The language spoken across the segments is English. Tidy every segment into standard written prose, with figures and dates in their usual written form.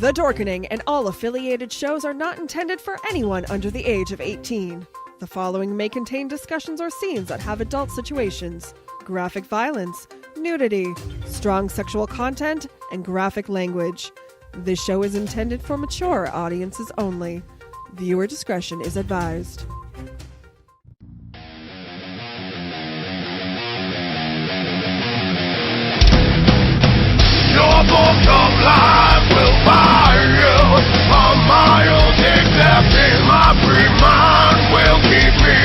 The Dorkening and all affiliated shows are not intended for anyone under the age of 18. The following may contain discussions or scenes that have adult situations, graphic violence, nudity, strong sexual content, and graphic language. This show is intended for mature audiences only. Viewer discretion is advised. Your book of life will buy you a mile except in my free mind will keep me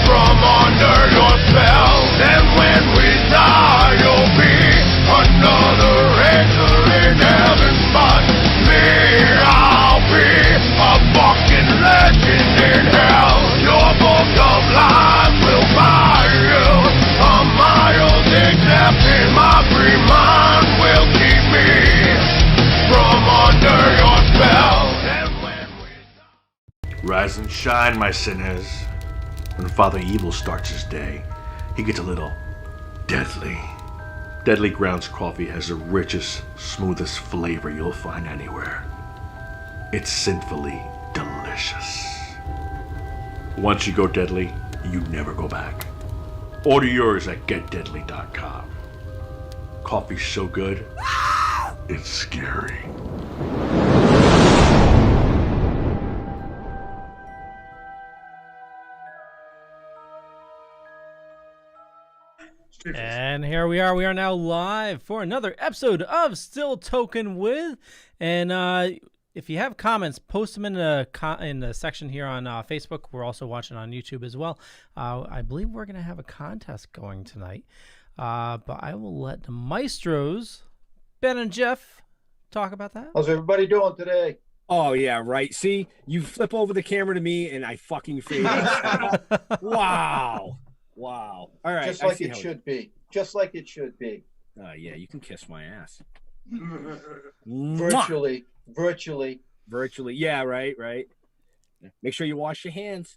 from under your spell. And when we die, you'll be another angel in heaven. But me, I'll be a fucking legend in hell. Your book of life will buy you a mile except in my free mind will keep me from under your spell. And when we Rise and shine, my sinners. When Father Evil starts his day, he gets a little deadly. Deadly Grounds coffee has the richest, smoothest flavor you'll find anywhere. It's sinfully delicious. Once you go deadly, you never go back. Order yours at getdeadly.com. Coffee's so good, it's scary. And here we are. We are now live for another episode of Still Token With. And if you have comments, post them in the section here on Facebook. We're also watching on YouTube as well. I believe we're going to have a contest going tonight. But I will let the maestros, Ben and Jeff, talk about that. How's everybody doing today? Oh, yeah, right. See, you flip over the camera to me and I fucking fade. Wow. Wow. All right. Just like it should be. Just like it should be. Yeah, you can kiss my ass. Virtually. Yeah, right. Make sure you wash your hands.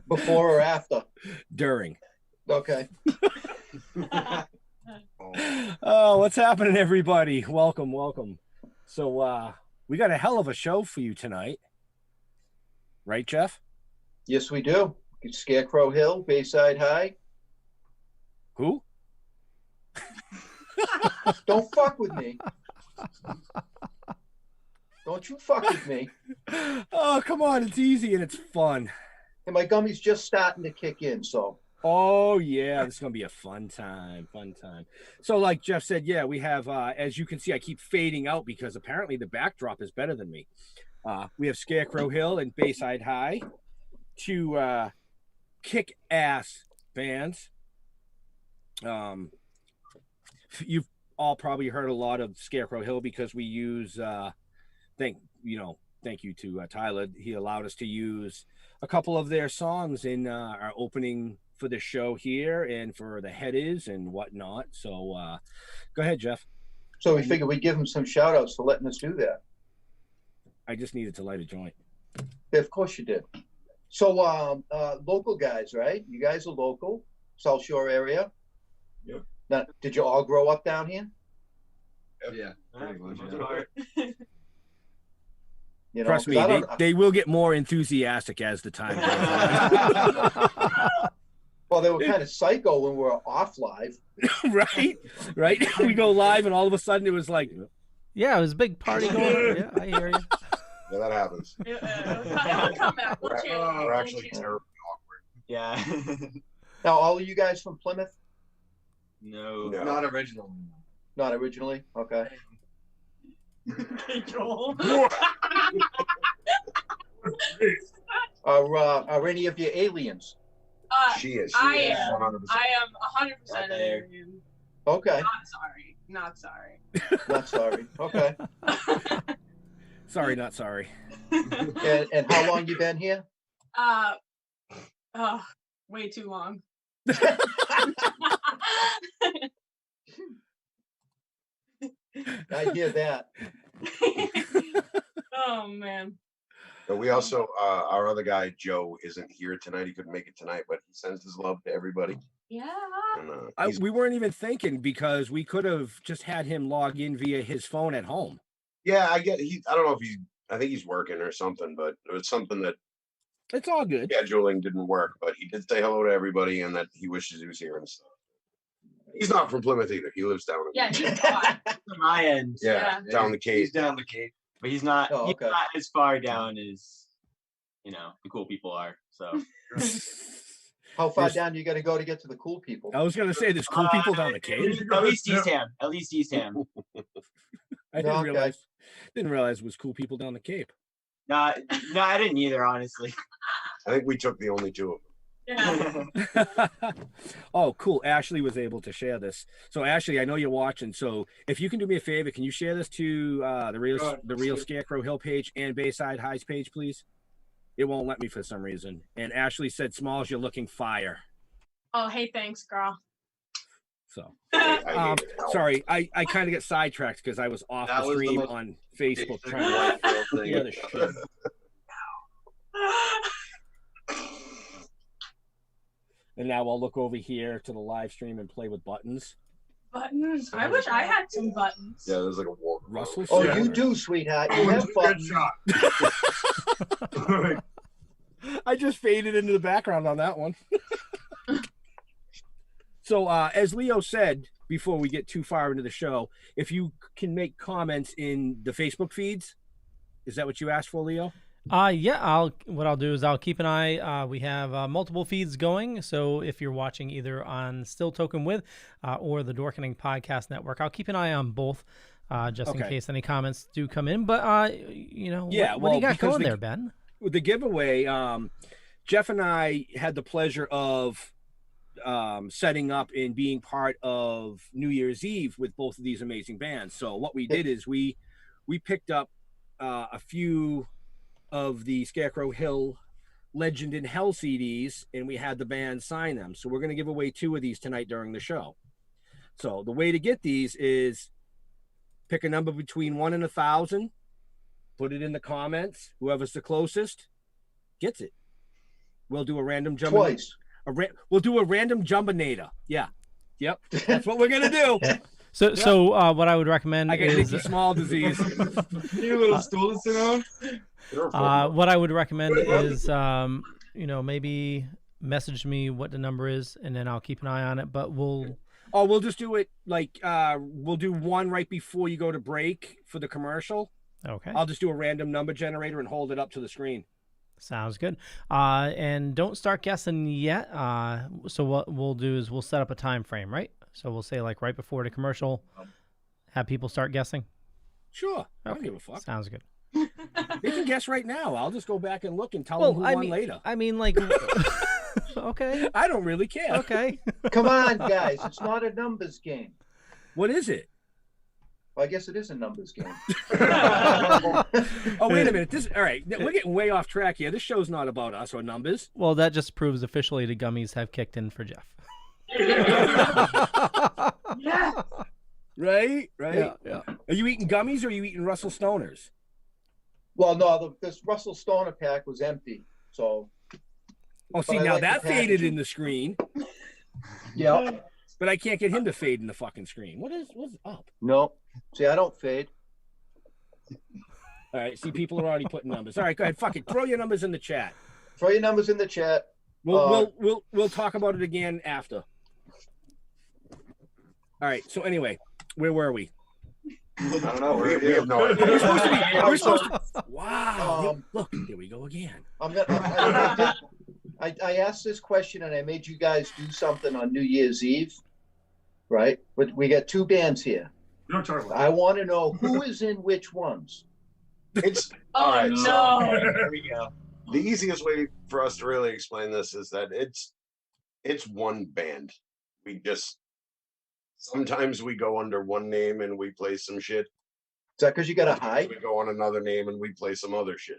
Before or after? During. Okay. Oh, what's happening, everybody? Welcome. So, we got a hell of a show for you tonight. Right, Jeff? Yes, we do. Scarecrow Hill, Bayside High. Who? Don't fuck with me. Don't you fuck with me. Oh, come on. It's easy and it's fun. And my gummy's just starting to kick in, so. Oh, yeah. It's going to be a fun time. So like Jeff said, yeah, we have, as you can see, I keep fading out because apparently the backdrop is better than me. We have Scarecrow Hill and Bayside High. Two kick-ass bands. You've all probably heard a lot of Scarecrow Hill because we use thank you to Tylor. He allowed us to use a couple of their songs in our opening for the show here and for the headers and whatnot. So go ahead, Jeff. So we figured we'd give him some shout outs for letting us do that. I just needed to light a joint. Yeah, of course you did. So local guys, right? You guys are local, South Shore area. Yep. Now, did you all grow up down here? Yeah. Pretty much. You know, trust me, they will get more enthusiastic as the time goes on. Well, they were kind of psycho when we were off live. right. We go live and all of a sudden it was like, Yeah, it was a big party going on. Yeah, I hear you. Yeah, that happens. It'll come back. We'll change. We're actually terribly awkward. Yeah. Now, all of you guys from Plymouth? No. Not original. Not originally? Okay. Joel. Are any of you aliens? She is. I is am. 100%. I am 100% Okay. Not sorry. Not sorry. Okay. sorry, not sorry. And how long you been here? Way too long. I hear that. Oh man. But we also, our other guy, Joe, isn't here tonight. He couldn't make it tonight, but he sends his love to everybody. Yeah. And, We weren't even thinking because we could have just had him log in via his phone at home. yeah, I get. I don't know if I think he's working or something, but it was something that It's all good. scheduling didn't work. But he did say hello to everybody and that he wishes he was here and stuff. He's not from Plymouth either. He lives down. Yeah, he's fine. From my end. Yeah, down the Cape. He's down the Cape, but he's not. Oh, okay. He's not as far down as the cool people are. So How far down do you got to go to get to the cool people? I was going to say there's cool people down the Cape. At least Eastham. At least Eastham. I didn't Okay. realize it was cool people down the Cape. No, I didn't either, honestly. I think we took the only two of them. Yeah. Oh, cool. Ashley was able to share this. So Ashley, I know you're watching. So if you can do me a favor, can you share this to the real Scarecrow Hill page and Bayside High's page, please? It won't let me for some reason. And Ashley said, Smalls, you're looking fire. Oh, hey, thanks, girl. So I hate it. sorry, I kind of get sidetracked because I was off That the was the stream most on Facebook basic trying life to thing. hear the shit. And now I'll look over here to the live stream and play with buttons. Buttons. I wish I had some buttons. Yeah, there's like a war. Russell, Oh, yeah. you do, sweetheart. You have fun. I just faded into the background on that one. So, as Leo said before we get too far into the show, if you can make comments in the Facebook feeds, is that what you asked for, Leo? Yeah, what I'll do is I'll keep an eye. We have multiple feeds going, so if you're watching either on Still Token With or the Dorkening Podcast Network, I'll keep an eye on both, just in case any comments do come in. But you know, what do you got going there, Ben? With the giveaway, Jeff and I had the pleasure of setting up and being part of New Year's Eve with both of these amazing bands. So what we did is we picked up a few of the Scarecrow Hill Legend in Hell CDs, and we had the band sign them. So we're going to give away 2 of these tonight during the show. So the way to get these is pick a number between 1 and 1,000, put it in the comments. Whoever's the closest gets it. We'll do a random jump. Twice. We'll do a random jumbinator. Yeah. Yep. That's what we're going to do. Yeah. So what I would recommend I got is Nicky Small disease. You little stool to sit on. What I would recommend is you know, maybe message me what the number is, and then I'll keep an eye on it. But we'll just do it like we'll do one right before you go to break for the commercial. Okay. I'll just do a random number generator and hold it up to the screen. Sounds good. And don't start guessing yet. So what we'll do is we'll set up a time frame, right? So we'll say like right before the commercial, have people start guessing. Sure. I don't give a fuck. Sounds good. They can guess right now. I'll just go back and look and tell them who won later. I mean, like, okay. I don't really care. Okay. Come on, guys. It's not a numbers game. What is it? Well, I guess it is a numbers game. Oh, wait a minute. All right. We're getting way off track here. This show's not about us or numbers. Well, that just proves officially the gummies have kicked in for Jeff. Yeah. Right? Yeah. Are you eating gummies or are you eating Russell Stoners? Well, no, this Russell Stoner pack was empty. So. Oh, see, now that faded in the screen. Yeah. But I can't get him to fade in the fucking screen. What's up? No. See, I don't fade. All right. See, people are already putting numbers. All right, go ahead. Fuck it. Throw your numbers in the chat. Throw your numbers in the chat. We'll talk about it again after. All right. So anyway, where were we? I don't know. We have no idea. We're supposed to. Wow. Look, here we go again. I asked this question and I made you guys do something on New Year's Eve, right? But we got 2 bands here. I want to know who is in which ones. It's Oh, all right. no. So There we go. the easiest way for us to really explain this is that it's one band. We just sometimes we go under one name and we play some shit. Is that because you got a high? We go on another name and we play some other shit.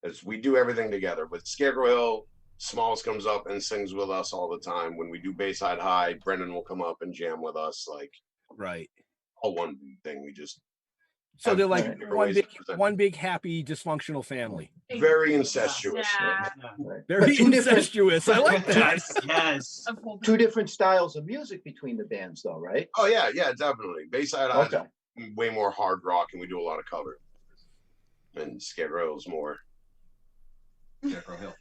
As we do everything together. With Scarecrow Hill, Smalls comes up and sings with us all the time. When we do Bayside High, Brennan will come up and jam with us. Like, right. All one thing. We just so they're like one big happy dysfunctional family. Very incestuous. Yeah. Very incestuous. I like that. Yes. 2 different styles of music between the bands, though, right? Oh yeah, definitely. Bayside High Okay. is way more hard rock, and we do a lot of cover. And Scarecrow Hill's more Scarecrow Hill.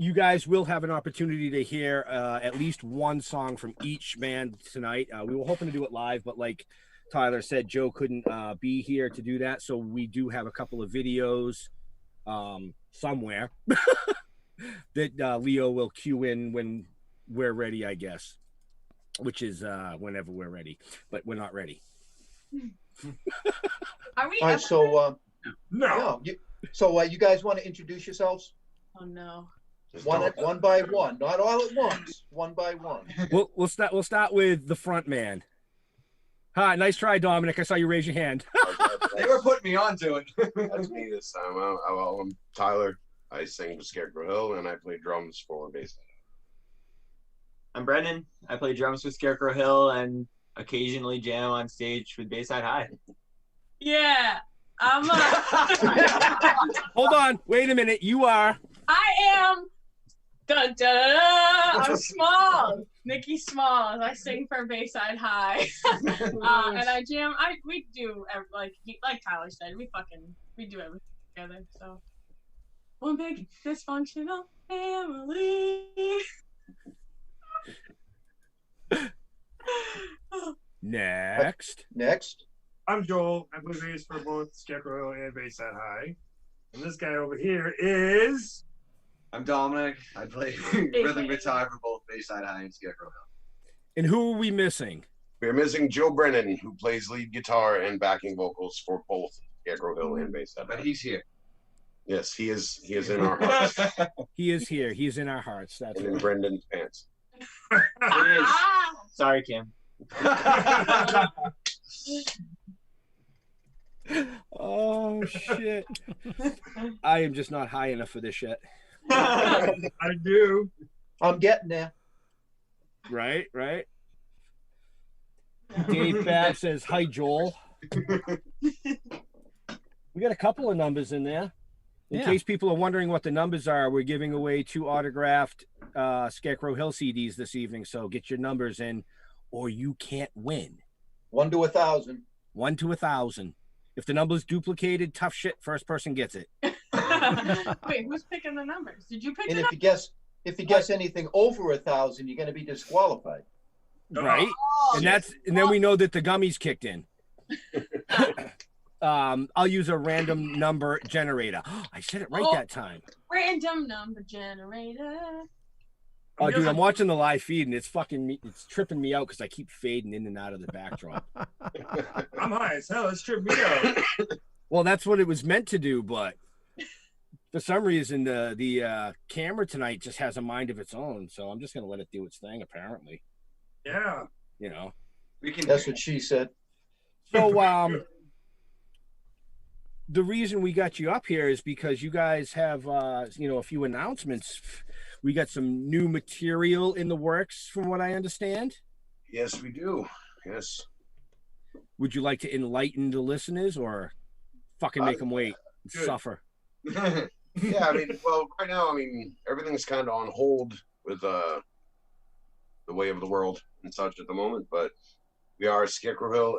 You guys will have an opportunity to hear at least one song from each band tonight. We were hoping to do it live, but like Tylor said, Joe couldn't be here to do that. So we do have a couple of videos somewhere that Leo will cue in when we're ready, I guess, which is whenever we're ready, but we're not ready. Are we? All right, so No. you guys want to introduce yourselves? Oh no. One by one, not all at once. One by one. We'll start with the front man. Hi, nice try, Dominic. I saw you raise your hand. They were putting me onto it. That's me this time. I'm Tylor. I sing with Scarecrow Hill, and I play drums for Bayside. I'm Brennan. I play drums with Scarecrow Hill and occasionally jam on stage with Bayside High. Yeah. I'm Hold on. Wait a minute. You are. I am. Dun, dun, dun, I'm small. Nikki Smalls. I sing for Bayside High. And I jam. We do like Tyler said. We do everything together. So one big dysfunctional family. Next. I'm Joel. I play bass for both Scarecrow Hill and Bayside High. And this guy over here is... I'm Dominic. I play rhythm guitar for both Bayside High and Scarecrow Hill. And who are we missing? We're missing Joe Brennan, who plays lead guitar and backing vocals for both Scarecrow Hill and Bayside High. But he's here. Yes, he is in our hearts. He is here. He's in our hearts. That's and in right. Brendan's pants. It is. Sorry, Kim. Oh shit! I am just not high enough for this shit. I do. I'm getting there. Right. Dave Babb says, "Hi, Joel." We got a couple of numbers in there. In case people are wondering what the numbers are, we're giving away 2 autographed Scarecrow Hill CDs this evening. So get your numbers in, or you can't win. 1 to 1,000. 1 to 1,000. If the number's duplicated, tough shit. First person gets it. Wait, who's picking the numbers? Did you pick And it if you guess anything over 1,000, you're going to be disqualified. Right. And then we know that the gummies kicked in. I'll use a random number generator. I said it right that time. Random number generator. Oh, dude, I'm watching the live feed and it's tripping me out because I keep fading in and out of the backdrop. I'm high as hell. It's tripping me out. Well, that's what it was meant to do, but for some reason the camera tonight just has a mind of its own, so I'm just gonna let it do its thing. Apparently, yeah. You know, That's what she said. So, the reason we got you up here is because you guys have, a few announcements. We got some new material in the works, from what I understand. Yes, we do. Yes. Would you like to enlighten the listeners, or fucking make them wait and suffer? Yeah, right now, everything's kind of on hold with the way of the world and such at the moment, but Scarecrow Hill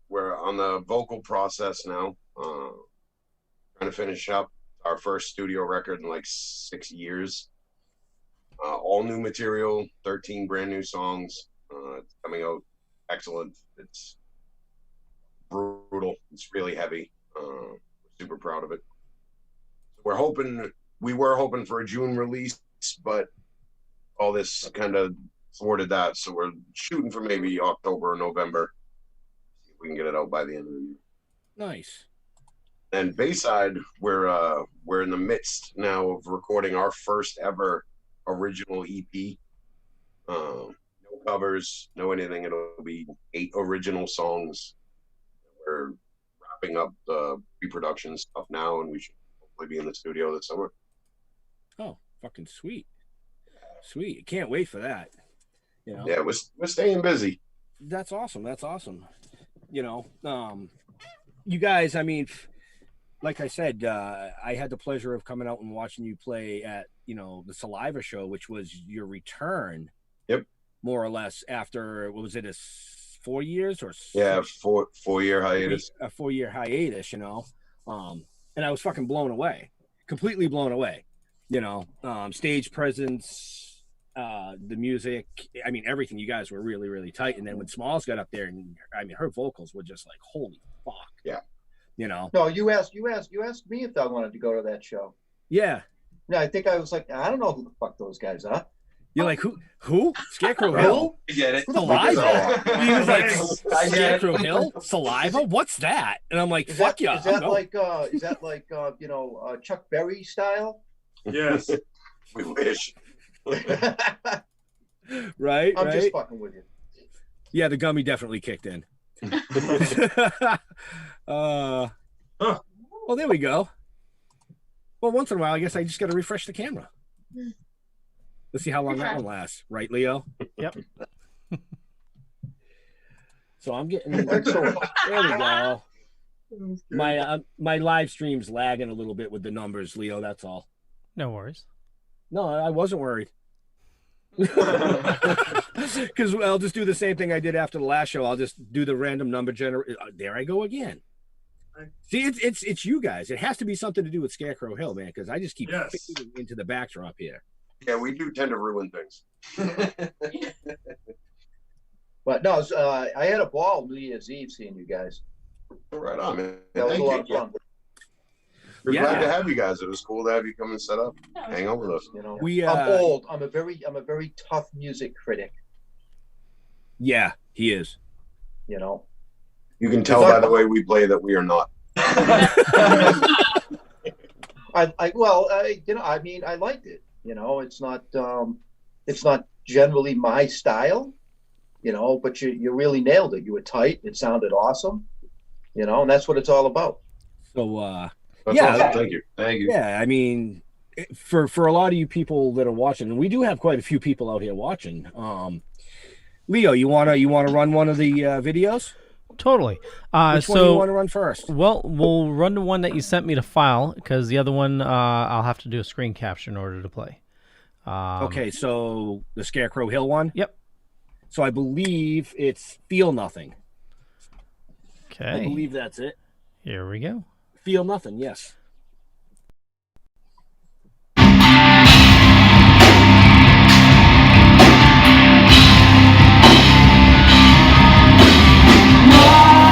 we're on the vocal process now, trying to finish up our first studio record in like 6 years. All new material, 13 brand new songs. It's coming out excellent. It's brutal. It's really heavy. We're super proud of it. We were hoping for a June release, but all this kind of thwarted that. So we're shooting for maybe October or November. See if we can get it out by the end of the year. Nice. And Bayside, we're in the midst now of recording our first ever original EP. No covers, no anything. It'll be 8 original songs. We're wrapping up the pre-production stuff now, and we should hopefully be in the studio this summer. Oh, fucking sweet. Can't wait for that. Yeah, we're staying busy. That's awesome. You guys, like I said, I had the pleasure of coming out and watching you play at, the Saliva show, which was your return. Yep. More or less after, what was it, 4 years or? Yeah, 4-year hiatus. A 4-year hiatus, and I was fucking blown away, completely blown away. Stage presence, the music, everything. You guys were really, really tight. And then when Smalls got up there, and her vocals were just like, holy fuck. Yeah. No, you asked me if I wanted to go to that show. Yeah. No, I think I was like, I don't know who the fuck those guys are. You're like, who? Scarecrow Hill? I get it. Saliva? He was like, Scarecrow Hill? Saliva? What's that? And I'm like, fuck yeah. Is that like Chuck Berry style? Yes. We wish. Right? I'm just fucking with you. Yeah, the gummy definitely kicked in. Well, there we go. Well, once in a while, I guess I just got to refresh the camera. Let's see how long that one lasts. Right, Leo? Yep. So I'm getting... There we go. My live stream's lagging a little bit with the numbers, Leo. That's all. No worries. No, I wasn't worried. Because I'll just do the same thing I did after the last show. I'll just do the random number generator. There I go again. See, it's you guys. It has to be something to do with Scarecrow Hill, man, because I just keep fitting into the backdrop here. Yeah, we do tend to ruin things. But no, I had a ball New Year's Eve seeing you guys. Right on, man. That was Thank a lot of you. fun. We're glad to have you guys. It was cool to have you come and set up, hang out with us. You know, We, I'm old. I'm a very tough music critic. Yeah, he is. You know, You can tell by the way we play that we are not. I mean, I liked it. You know, it's not generally my style. You know, but you really nailed it. You were tight. It sounded awesome. You know, and that's what it's all about. So, That's awesome. Thank you. Yeah, I mean, for a lot of you people that are watching, and we do have quite a few people out here watching. Leo, you wanna run one of the videos? Totally. Which one do you want to run first? Well, we'll run the one that you sent me to file, because the other one I'll have to do a screen capture in order to play. Okay, so the Scarecrow Hill one? Yep. So I believe it's Feel Nothing. Okay. I believe that's it. Here we go. Feel Nothing, yes. Tonight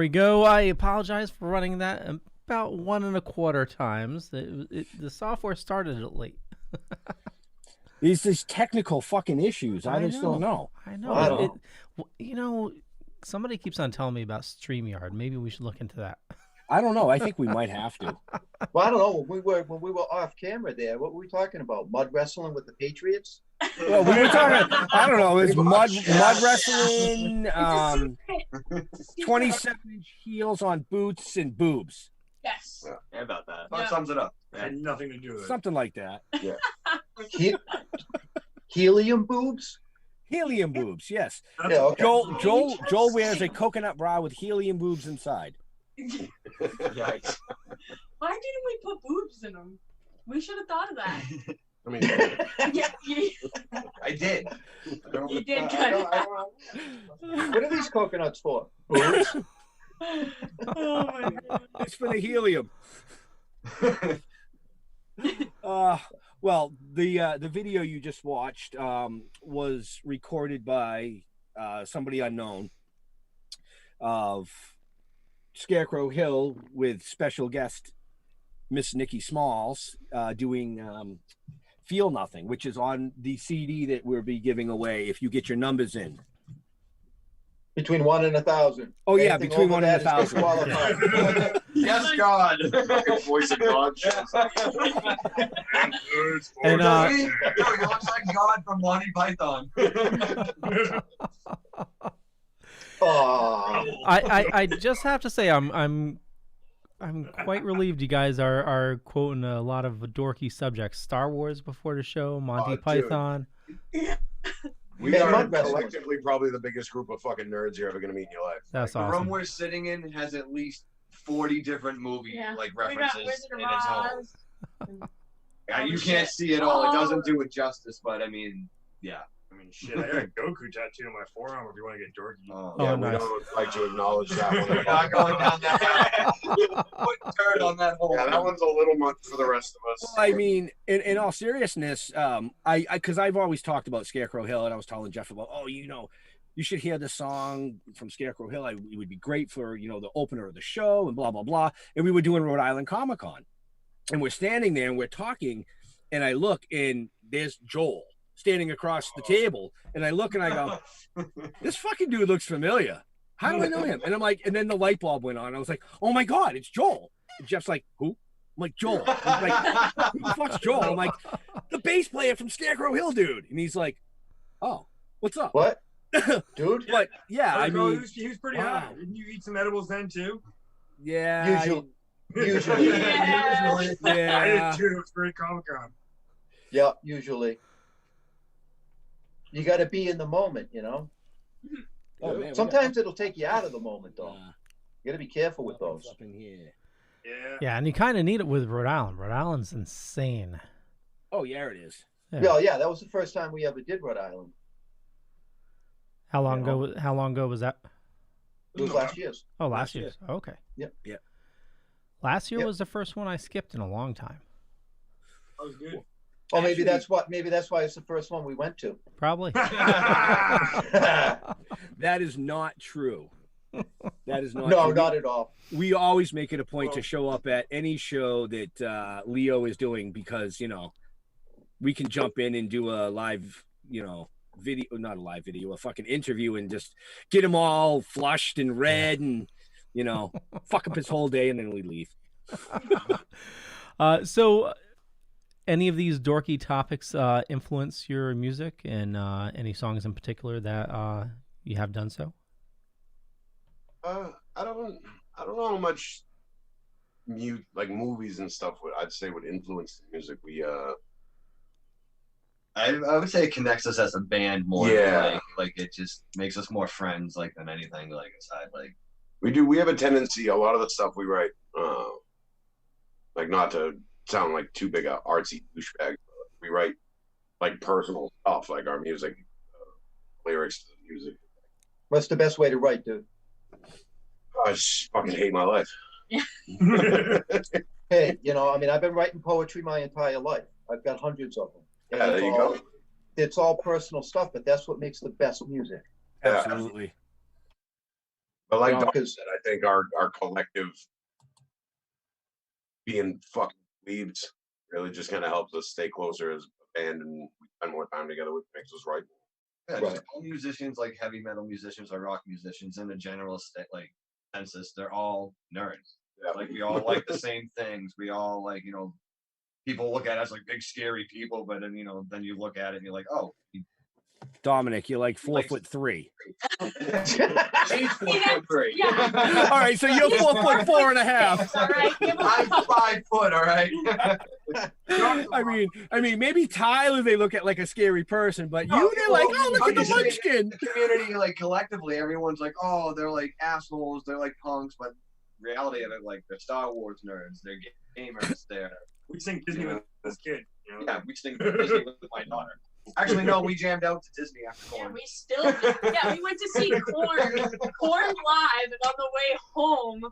we go. I apologize for running that about 1 1/4 times. The software started it late. These technical fucking issues. I just don't know. I know. Somebody keeps on telling me about StreamYard. Maybe we should look into that. I don't know. I think we might have to. Well, I don't know. When we were off camera there, what were we talking about? Mud wrestling with the Patriots? Well, we were talking. I don't know. It's mud wrestling. 27-inch heels on boots and boobs. Yes. Yeah, about that. That sums it up. Had nothing to do with it. Something like that. Yeah. Helium boobs? Helium boobs. Yes. Yeah, okay. Joel wears a coconut bra with helium boobs inside. Yikes. Why didn't we put boobs in them? We should have thought of that. I mean, I did. You did good. What are these coconuts for? Boobs? Oh my god. It's for the helium. Well, the video you just watched was recorded by somebody unknown of Scarecrow Hill with special guest Miss Nikki Smalls doing Feel Nothing, which is on the CD that we'll be giving away if you get your numbers in. Between 1 and 1,000. Oh, yeah, Anything between over 1 and that is 1,000. disqualified. Yes, God. voice of God shows up. And He looks like God from Monty Python. Oh. I just have to say I'm quite relieved you guys are quoting a lot of dorky subjects. Star Wars before the show, Monty Python. We are collectively probably the biggest group of fucking nerds you're ever gonna meet in your life. That's The awesome. room we're sitting in has at least 40 different movie references in its home. Yeah, you can't see it all. It doesn't do it justice, but I mean, yeah. I mean, shit, I got a Goku tattoo on my forearm if you want to get dorky. Yeah, nice. we don't like to acknowledge that one. We're not going down that path. Put dirt on that hole. Yeah, that one's a little much for the rest of us. Well, I mean, in all seriousness, because I've always talked about Scarecrow Hill, and I was telling Jeff about, you should hear the song from Scarecrow Hill. It would be great for, the opener of the show and blah, blah, blah. And we were doing Rhode Island Comic Con. And we're standing there and we're talking, and I look, and there's Joel standing across the table. And I look and I go, this fucking dude looks familiar. How do I know him? And I'm like, and then the light bulb went on. I was like, oh my God, it's Joel. And Jeff's like, who? I'm like, Joel. He's like, who the fuck's Joel? I'm like, the bass player from Scarecrow Hill, dude. And he's like, oh, what's up? What? Dude? But yeah, I mean, he was pretty high. Didn't you eat some edibles then too? yeah. Usually. Yeah. I did too. It was very Comic-Con. Yeah, usually. You got to be in the moment, Oh, man, Sometimes it'll take you out of the moment, though. You got to be careful with those. Up in here. Yeah, and you kind of need it with Rhode Island. Rhode Island's insane. Oh, yeah, it is. Yeah, that was the first time we ever did Rhode Island. How long ago was that? It was last year's. Oh, last year's. Okay. Yep. Last year was the first one I skipped in a long time. That was good. Oh, maybe that's why it's the first one we went to. Probably. That is not true. That is not No, true. not at all. We always make it a point to show up at any show that Leo is doing because, we can jump in and do a live, video, not a live video, a fucking interview and just get him all flushed and red and, fuck up his whole day and then we leave. So any of these dorky topics influence your music and any songs in particular that you have done so? I don't know how much movies and stuff I'd say would influence the music. I would say it connects us as a band more. Yeah. Like it just makes us more friends, than anything. Aside, we have a tendency. A lot of the stuff we write, not to sound like too big a artsy douchebag. We write personal stuff, like our music, lyrics to the music. What's the best way to write, dude? I just fucking hate my life. Yeah. Hey, I've been writing poetry my entire life. I've got hundreds of them. Yeah, there you go. It's all personal stuff, but that's what makes the best music. Absolutely. But like Doc said, I think our collective being fucking weebs really just kind of helps us stay closer as a band, and we spend more time together, which makes us right. Yeah, just all musicians, like heavy metal musicians or rock musicians, in a general like census, they're all nerds. Yeah. Like we all like the same things. We all like, people look at us like big scary people, but then then you look at it and you're like, oh. Dominic, you're like 4'3". She's 4'3". Yeah. All right, so you're 4'4.5". All right, I'm 5 foot. All right. I mean, maybe Tylor they look at like a scary person, but they're like, oh, look at the munchkin. The community, like collectively, everyone's like, oh, they're like assholes, they're like punks, but reality of it, like they're Star Wars nerds, they're gamers, we sing Disney with this kid. Yeah, we sing Disney with my daughter. Actually, no, we jammed out to Disney after Korn. Yeah, we still do. Yeah, we went to see Korn live, and on the way home,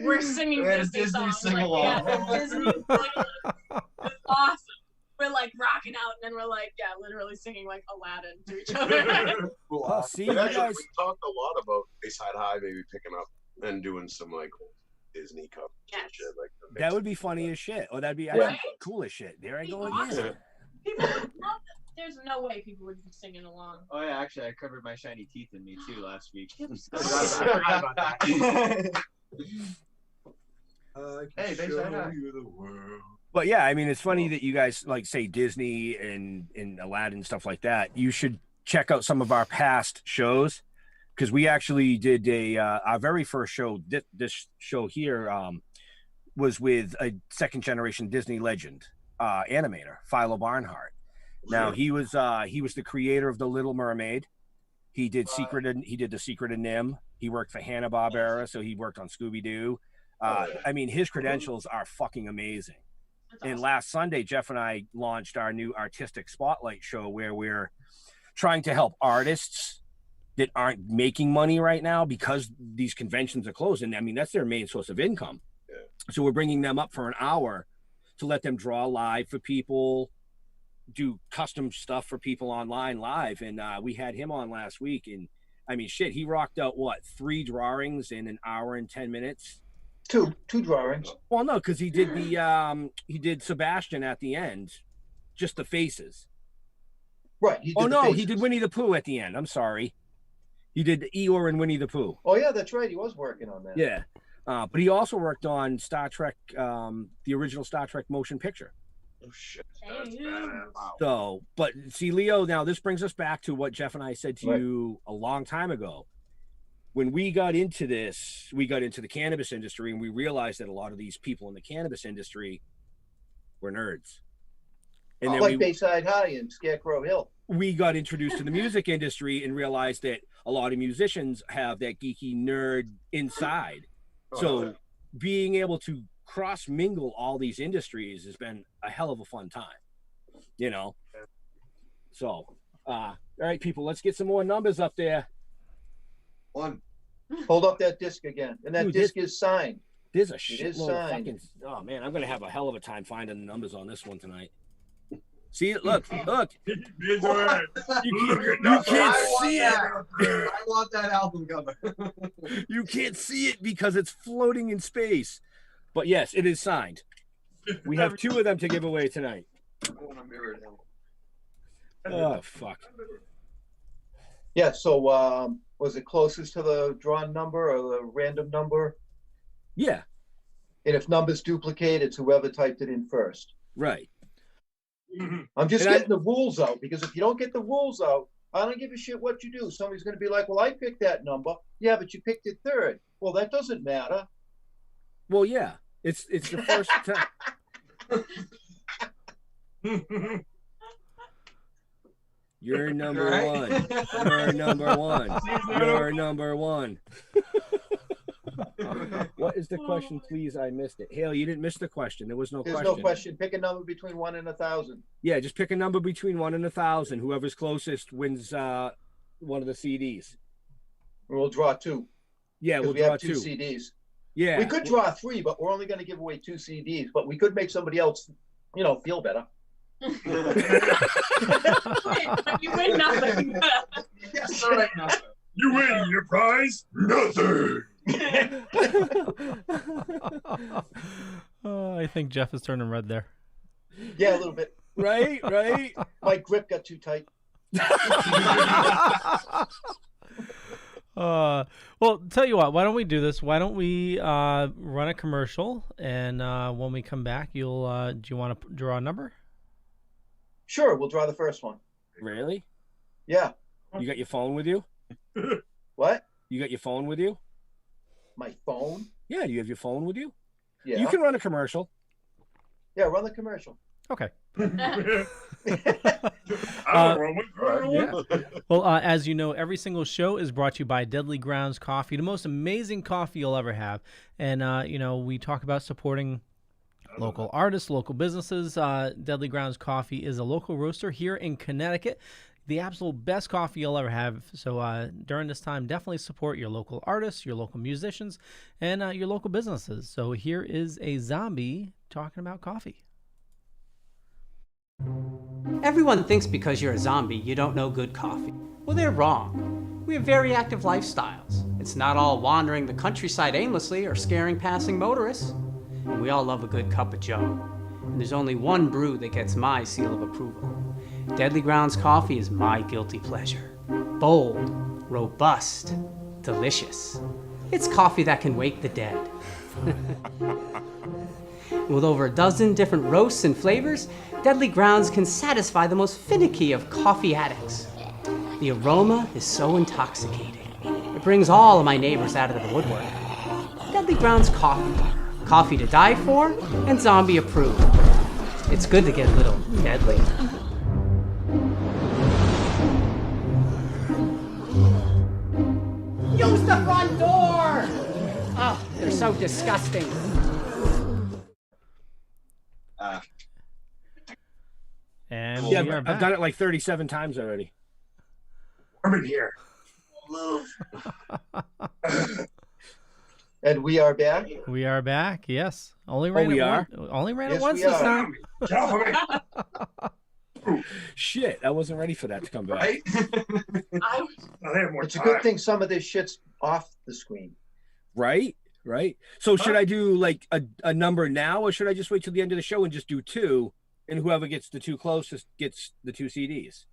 we're singing Disney songs. Sing-along. Disney playlist. It's awesome. We're like rocking out, and then we're like, literally singing like Aladdin to each other. Cool. See, we you guys talked a lot about Bayside High, maybe picking up and doing some like Disney covers and shit. Like that would be funny as shit, or that'd be cool as shit. There I go again. People would love that. There's no way people would be singing along. Oh yeah, actually, I covered my shiny teeth in me too last week. Hey, Bayside High. But yeah, I mean, it's funny that you guys like say Disney and Aladdin stuff like that. You should check out some of our past shows, because we actually did our very first show. This show here was with a second generation Disney legend animator, Philo Barnhart. Now he was the creator of The Little Mermaid. He did The Secret of Nim. He worked for Hanna-Barbera, so he worked on Scooby-Doo. I mean, his credentials are fucking amazing. And last Sunday, Jeff and I launched our new artistic spotlight show, where we're trying to help artists that aren't making money right now because these conventions are closing. I mean, that's their main source of income. Yeah. So we're bringing them up for an hour to let them draw live for people, do custom stuff for people online live. And we had him on last week, and I mean, shit, he rocked out 3 drawings in an hour and 10 minutes. Two drawings. Well, no, because he did he did Sebastian at the end, just the faces. Right. He did Winnie the Pooh at the end. I'm sorry. He did Eeyore and Winnie the Pooh. Oh yeah, that's right. He was working on that. Yeah, but he also worked on Star Trek, the original Star Trek motion picture. Oh shit. Wow. So, but see, Leo, now this brings us back to what Jeff and I said to you a long time ago. When we got into this, we got into the cannabis industry, and we realized that a lot of these people in the cannabis industry were nerds. And then like Bayside High and Scarecrow Hill. We got introduced to the music industry and realized that a lot of musicians have that geeky nerd inside. So being able to cross mingle all these industries has been a hell of a fun time, So, all right, people, let's get some more numbers up there. One. Hold up that disc again, and that disc is signed. There's a shitload of fucking. Oh man, I'm gonna have a hell of a time finding the numbers on this one tonight. See, look. You can't see it. I want that album cover. You can't see it because it's floating in space. But yes, it is signed. We have 2 of them to give away tonight. I want to mirror it. Oh fuck. Yeah. So, was it closest to the drawn number or the random number? Yeah. And if numbers duplicate, it's whoever typed it in first. Right. I'm just getting the rules out, because if you don't get the rules out, I don't give a shit what you do. Somebody's going to be like, well, I picked that number. Yeah, but you picked it third. Well, that doesn't matter. Well, yeah. It's the first time. You're number one. You're number one. You're number one. What is the question, please? I missed it. Hale, you didn't miss the question. There was no question. There's no question. Pick a number between 1 and 1,000. Yeah, just pick a number between 1 and 1,000. Whoever's closest wins one of the CDs. We'll draw 2. Yeah, we'll draw 2 CDs. Yeah. We could draw 3, but we're only going to give away 2 CDs. But we could make somebody else, feel better. You win nothing. Yes, right, nothing. You win. Your prize? Nothing. Oh, I think Jeff is turning red there. Yeah, a little bit. Right. My grip got too tight. Well, tell you what. Why don't we do this? Why don't we run a commercial, and when we come back, you'll do you want to draw a number? Sure, we'll draw the first one. Really? Yeah. You got your phone with you? What? You got your phone with you? My phone? Yeah, you have your phone with you? Yeah. You can run a commercial. Yeah, run the commercial. Okay. I don't know. Well, as you know, every single show is brought to you by Deadly Grounds Coffee, the most amazing coffee you'll ever have. And, we talk about supporting local artists, local businesses. Deadly Grounds Coffee is a local roaster here in Connecticut. The absolute best coffee you'll ever have. So during this time, definitely support your local artists, your local musicians, and your local businesses. So here is a zombie talking about coffee. Everyone thinks because you're a zombie, you don't know good coffee. Well, they're wrong. We have very active lifestyles. It's not all wandering the countryside aimlessly or scaring passing motorists. And we all love a good cup of joe. And there's only one brew that gets my seal of approval. Deadly Grounds Coffee is my guilty pleasure. Bold, robust, delicious. It's coffee that can wake the dead. With over a dozen different roasts and flavors, Deadly Grounds can satisfy the most finicky of coffee addicts. The aroma is so intoxicating. It brings all of my neighbors out of the woodwork. Deadly Grounds Coffee. Coffee to die for and zombie approved. It's good to get a little deadly. Use the front door! Oh, they're so disgusting. And yeah, we are back. I've done it like 37 times already. I'm in here. And we are back? We are back, yes. Only ran it Yes, once we this are. time. Shit, I wasn't ready for that to come back. Right? It's a good thing some of this shit's off the screen. Right? So should I do like a number now, or should I just wait till the end of the show and just do two, and whoever gets the two closest gets the two CDs?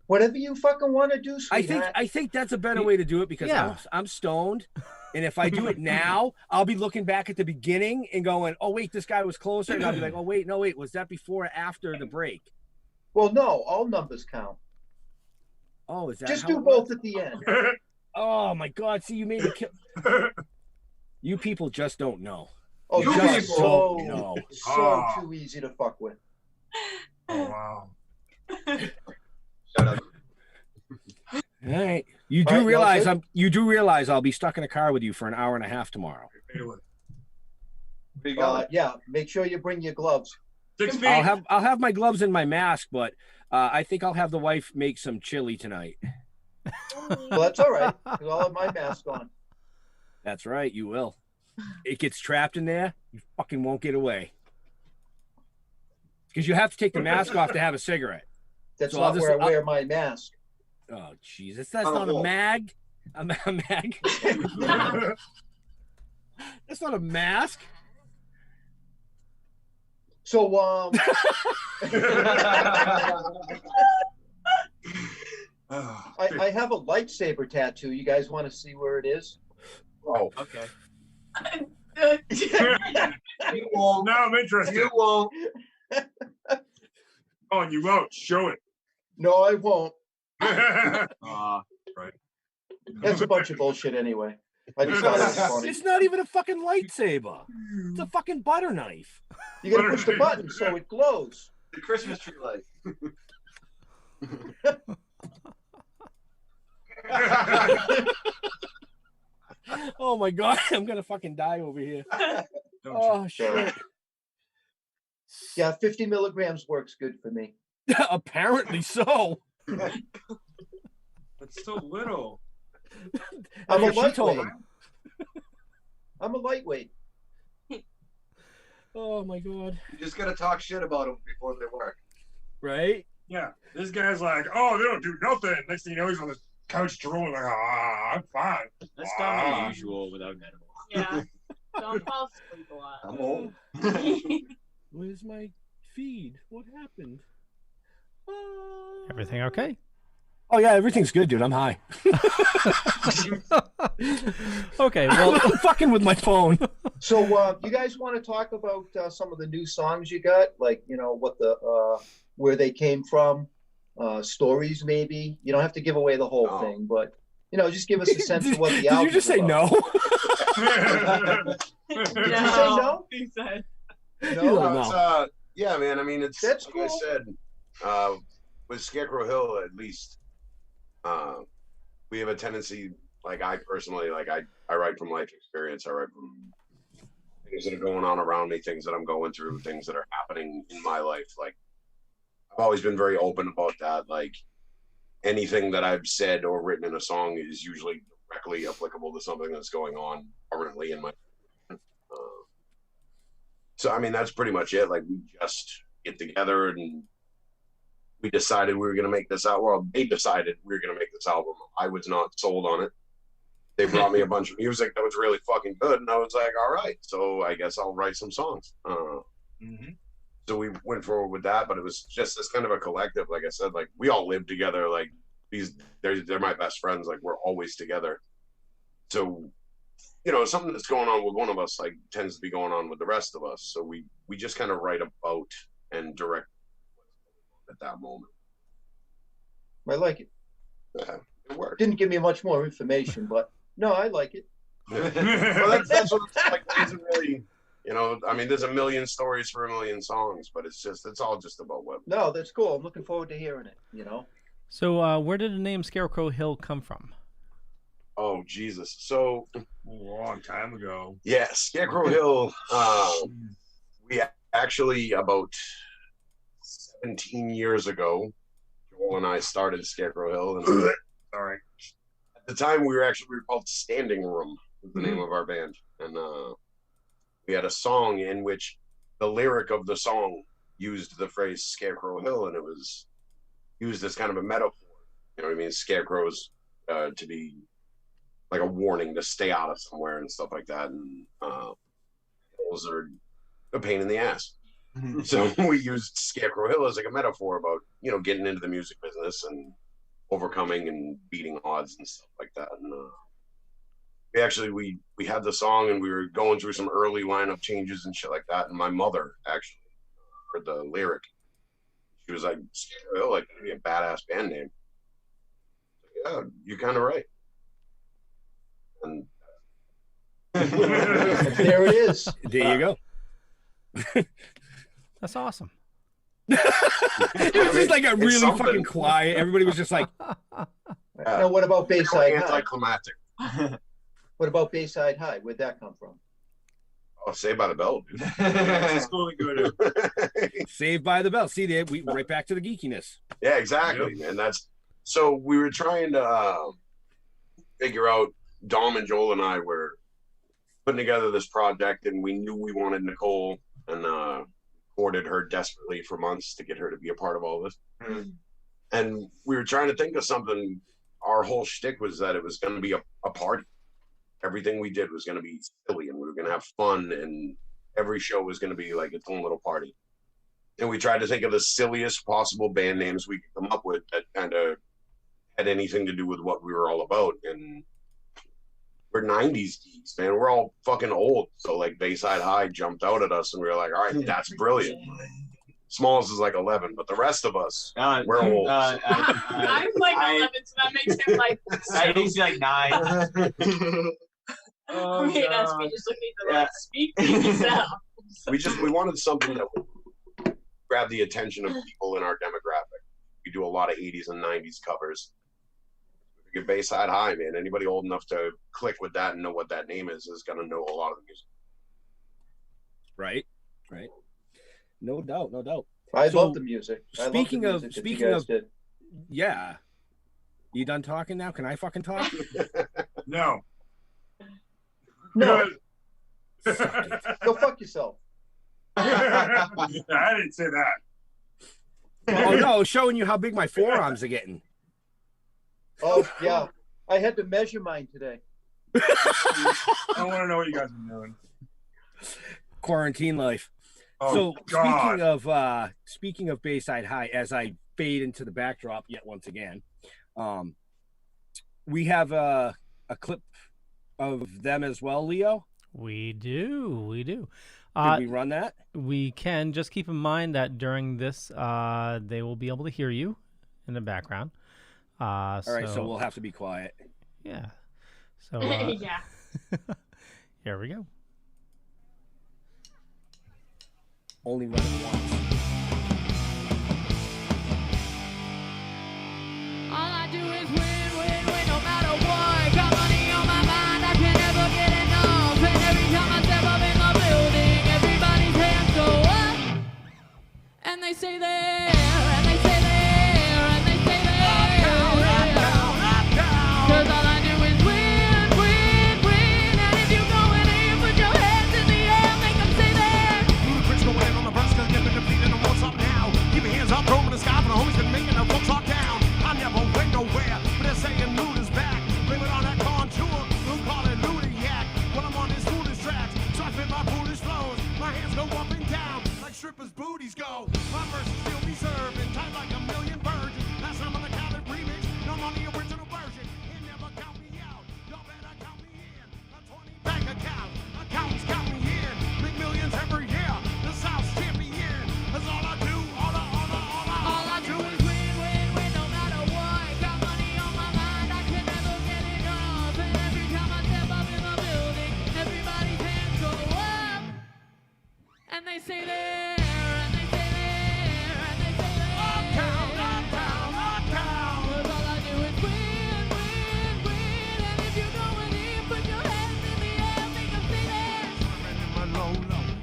Whatever you fucking want to do, sweetheart. I think that's a better way to do it because I'm stoned, and if I do it now, I'll be looking back at the beginning and going, "Oh wait, this guy was closer," and I'll be like, "Oh wait, no wait, was that before or after the break?" Well, no, all numbers count. Oh, is that just how do it both works? at the end? Oh my God! See, you made me kill. You people just don't know. Oh, you just don't know. So too easy to fuck with. Oh wow! Shut up. All right, you do realize I'll be stuck in a car with you for an hour and a half tomorrow. Yeah, make sure you bring your gloves. 6 feet. I'll have my gloves and my mask, but I think I'll have the wife make some chili tonight. Well, that's all right. 'Cause I'll have my mask on. That's right, you will. It gets trapped in there, you fucking won't get away. Because you have to take the mask off to have a cigarette. That's So not where I wear my mask. Oh, Jesus, that's not a mag. A mag. That's not a mask. So, I have a lightsaber tattoo. You guys want to see where it is? Oh, okay. You won't. Now I'm interested. You won't. Oh, you won't. Show it. No, I won't. Right. That's a bunch of bullshit anyway. I just thought it was funny. It's not even a fucking lightsaber. It's a fucking butter knife. You gotta push the button so it glows. The Christmas tree light. Oh my God, I'm gonna fucking die over here. Oh shit. Yeah, 50 milligrams works good for me. Apparently so. That's so little. I'm a That's what she told lightweight. him. I'm a lightweight. Oh my God. You just gotta talk shit about them before they work. Right? Yeah. This guy's like, oh, they don't do nothing. Next thing you know, he's on the couch drooling like, I'm fine. That's not unusual without an edible. Yeah. Don't fall asleep a lot. I'm old. Where's my feed? What happened? Everything okay? Oh yeah, everything's good, dude. I'm high. Okay, well, I'm fucking with my phone. So, you guys want to talk about some of the new songs you got? Like, you know, what the where they came from, stories maybe. You don't have to give away the whole thing, but you know, just give us a sense of what the Did album. you just say no? Did you say no? He said. No. It's, yeah, man. I mean, it's That's like cool. I said, with Scarecrow Hill, at least, we have a tendency, like I personally, like I write from life experience. I write from things that are going on around me, things that I'm going through, things that are happening in my life. Like, I've always been very open about that. Like, anything that I've said or written in a song is usually directly applicable to something that's going on currently in my. So, I mean, that's pretty much it. Like, we just get together and we decided we were going to make this out. Well, they decided we were going to make this album. I was not sold on it. They brought me a bunch of music that was really fucking good. And I was like, all right, so I guess I'll write some songs. So we went forward with that, but it was just this kind of a collective. Like I said, like we all live together. Like they're my best friends. Like we're always together. So, you know, something that's going on with one of us, like tends to be going on with the rest of us. So we just kind of write about and direct at that moment. I like it. Yeah, it worked. Didn't give me much more information, but no, I like it. Well, that's what it's like. It isn't really, you know, I mean, there's a million stories for a million songs, but it's all just about what. No, that's cool. I'm looking forward to hearing it, you know. So where did the name Scarecrow Hill come from? Oh, Jesus. So A long time ago. yeah, Scarecrow Hill, we actually about 17 years ago, Joel and I started Scarecrow Hill. And Sorry. at the time, we were called Standing Room, was the name of our band. And we had a song in which the lyric of the song used the phrase Scarecrow Hill, and it was used as kind of a metaphor. You know what I mean? Scarecrows to be like a warning to stay out of somewhere and stuff like that. And hills are a pain in the ass. So we used Scarecrow Hill as like a metaphor about, you know, getting into the music business and overcoming and beating odds and stuff like that. And we had the song and we were going through some early lineup changes and shit like that. And my mother actually heard the lyric. She was like, Scarecrow Hill, like, that'd be a badass band name. Yeah, you're kind of right. And there it is. There you go. That's awesome. It was just like a really fucking quiet. Everybody was just like. Now, what about Bayside High? Anticlimactic. What about Bayside High? Where'd that come from? Oh, Saved by the Bell, dude. It's totally good. Saved by the Bell. See, there we right back to the geekiness. Yeah, exactly, man. So we were trying to figure out. Dom and Joel and I were putting together this project, and we knew we wanted Nicole, and courted her desperately for months to get her to be a part of all this. And we were trying to think of something. Our whole shtick was that it was going to be a party. Everything we did was going to be silly, and we were going to have fun, and every show was going to be like its own little party. And we tried to think of the silliest possible band names we could come up with that kind of had anything to do with what we were all about. And we're 90s geeks, man. We're all fucking old. So like Bayside High jumped out at us and we were like, all right, that's brilliant. Smalls is like 11, but the rest of us, we're old. I'm like 11, so that makes him like. I think he's like 9. I mean, that's me just looking for like speak for yourself. We wanted something that would grab the attention of people in our demographic. We do a lot of 80s and 90s covers. Your Bayside High, man. Anybody old enough to click with that and know what that name is going to know a lot of the music. Right. No doubt. I love the music. Speaking of, yeah. You done talking now? Can I fucking talk? No. Go fuck yourself. I didn't say that. Oh no, showing you how big my forearms are getting. Oh yeah, I had to measure mine today. I want to know what you guys are doing. Quarantine life. Oh, So God. speaking of Bayside High, as I fade into the backdrop yet once again, we have a clip of them as well, Leo. We do. Can we run that? We can. Just keep in mind that during this, they will be able to hear you in the background. All right, so we'll have to be quiet. Yeah. So yeah. Here we go. Only run it once. All I do is win, win, win, no matter what. Got money on my mind, I can never get enough. And every time I step up in the building, everybody's hands go up. And they say there, and they say there, and they say there. Up, down, up, down. 'Cause all I do is win, win, win. And if you going in, put your hands in the air, make them say there. Ludacris going in on the verse, 'cause they've been defeated and what's up now? Keep your hands up, throw 'em in the sky, for the homies been making a full talk down. I never went nowhere, but they're saying Luda's back. Blame it on that contour, we'll call it Ludiac. When I'm on these foolish tracks, so I spit my foolish flows. My hands go up and down, like strippers' booties go. My verses still be serving, tight like a million virgins. That's some of the Khaled remix, no I'm on the original version. It never count me out, y'all better count me in. A 20 bank account, accountants count me in. Make millions every year, the South's champion. That's all I do, all I do is win, win, win, no matter what. Got money on my mind, I can never get enough. And every time I step up in the building, everybody's hands go up. And they say there, and they say there, and they say there. Uptown, uptown, uptown. 'Cause all I do is win, win, win. And if you're going in, put your hands in the air, make them say there. Swerving in my low,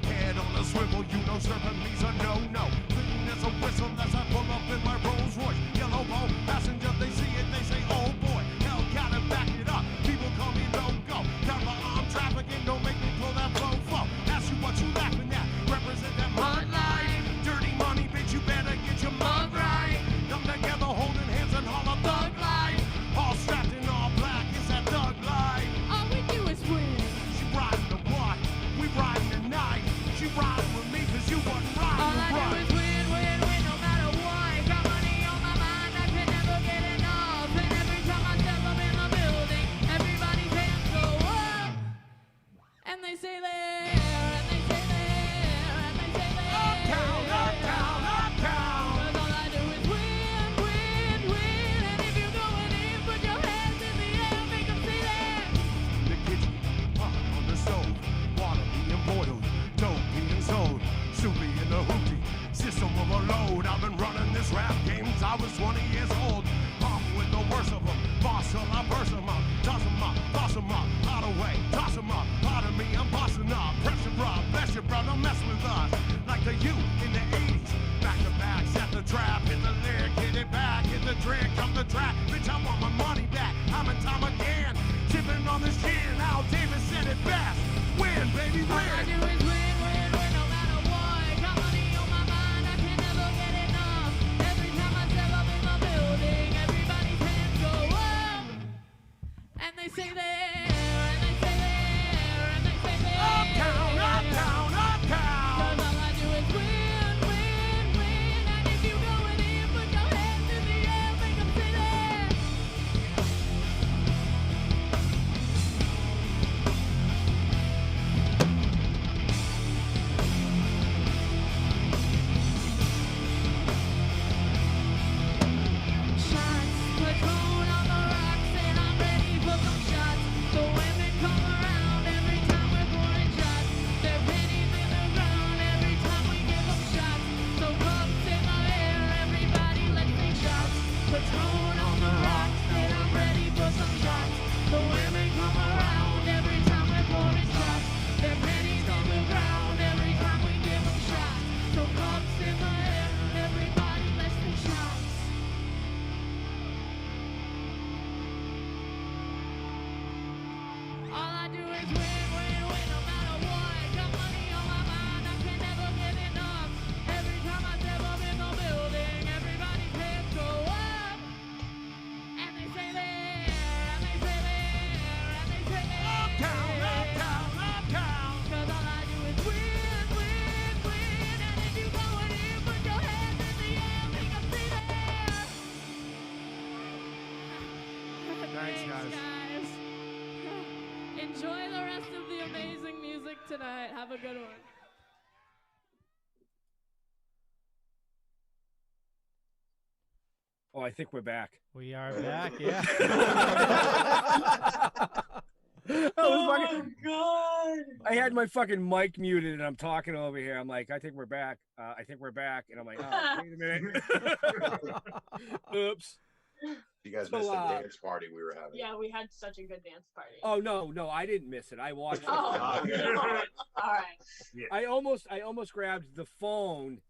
head on a swivel, you know serving me's a no-no. Clean as a whistle as I pull up in my Rolls Royce. Yellow ball passenger, they see it, they say, oh boy, hell gotta back it up. People call me loco, counter arm trafficking, don't make me pull that flow. Ask you what you laughing at, represent that mud life. Dirty money, bitch, you better get your mug right. Come together, holding hands and holler thug life. All strapped in all black, it's that thug life. All we do is win. She riding the what? We riding the night. She riding with me 'cause you wasn't riding All I the do right. is win, win, win, no matter what. Got money on my mind, I can never get enough. And every time I step up in the building, everybody's hands go up. And they say there, and they say there, and they say there. Uptown, uptown, uptown. 'Cause all I do is win, win, win. And if you're going in, put your hands in the air, make them say there. In the kitchen, pot on the stove, water being boiled, dope being sold, soup in the hootie, system overload. I've been running this rap game since I was 20 years old. Off with the worst of them, boss till I burst them up, toss them up, out of way, toss them up, pardon me, I'm bossing up, pressure bro, bless you bro, don't mess with us, like the youth in the 80s, back to back, set the trap, hit the lyric, hit it back, hit the drink, come the track, bitch I want my money back, time and time again, tipping on this gin, Al Davis said it best, win baby win. All I do is win, win, win, no matter what. Got money on my mind, I can never get enough. Every time I step up in the building, everybody's hands go up. And they say there, and they say there, and they say there. Uptown, uptown, uptown. 'Cause all I do is win, amazing music tonight. Have a good one. Oh, I think we're back. We are back, yeah. Oh my god! I had my fucking mic muted and I'm talking over here. I'm like, I think we're back. I think we're back. And I'm like, oh, wait a minute. Oops. You guys missed the dance party we were having. Yeah, we had such a good dance party. Oh no, I didn't miss it. I watched it. Oh, all right. Yeah. I almost grabbed the phone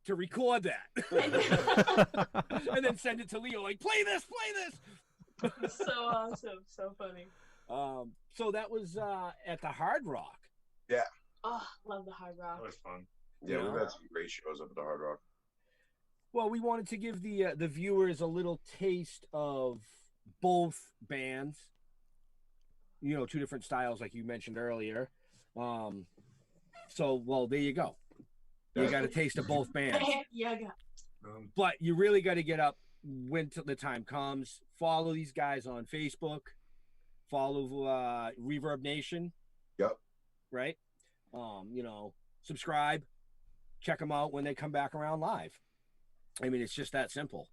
to record that. And then send it to Leo, like, play this. So awesome. So funny. So that was at the Hard Rock. Yeah. Oh, love the Hard Rock. That was fun. Yeah, we've had some great shows up at the Hard Rock. Well, we wanted to give the viewers a little taste of both bands. You know, two different styles, like you mentioned earlier. So, well, there you go. You got a taste of both bands. Yeah, But you really got to get up when the time comes. Follow these guys on Facebook. Follow Reverb Nation. Yep. Right? You know, subscribe. Check them out when they come back around live. I mean, it's just that simple,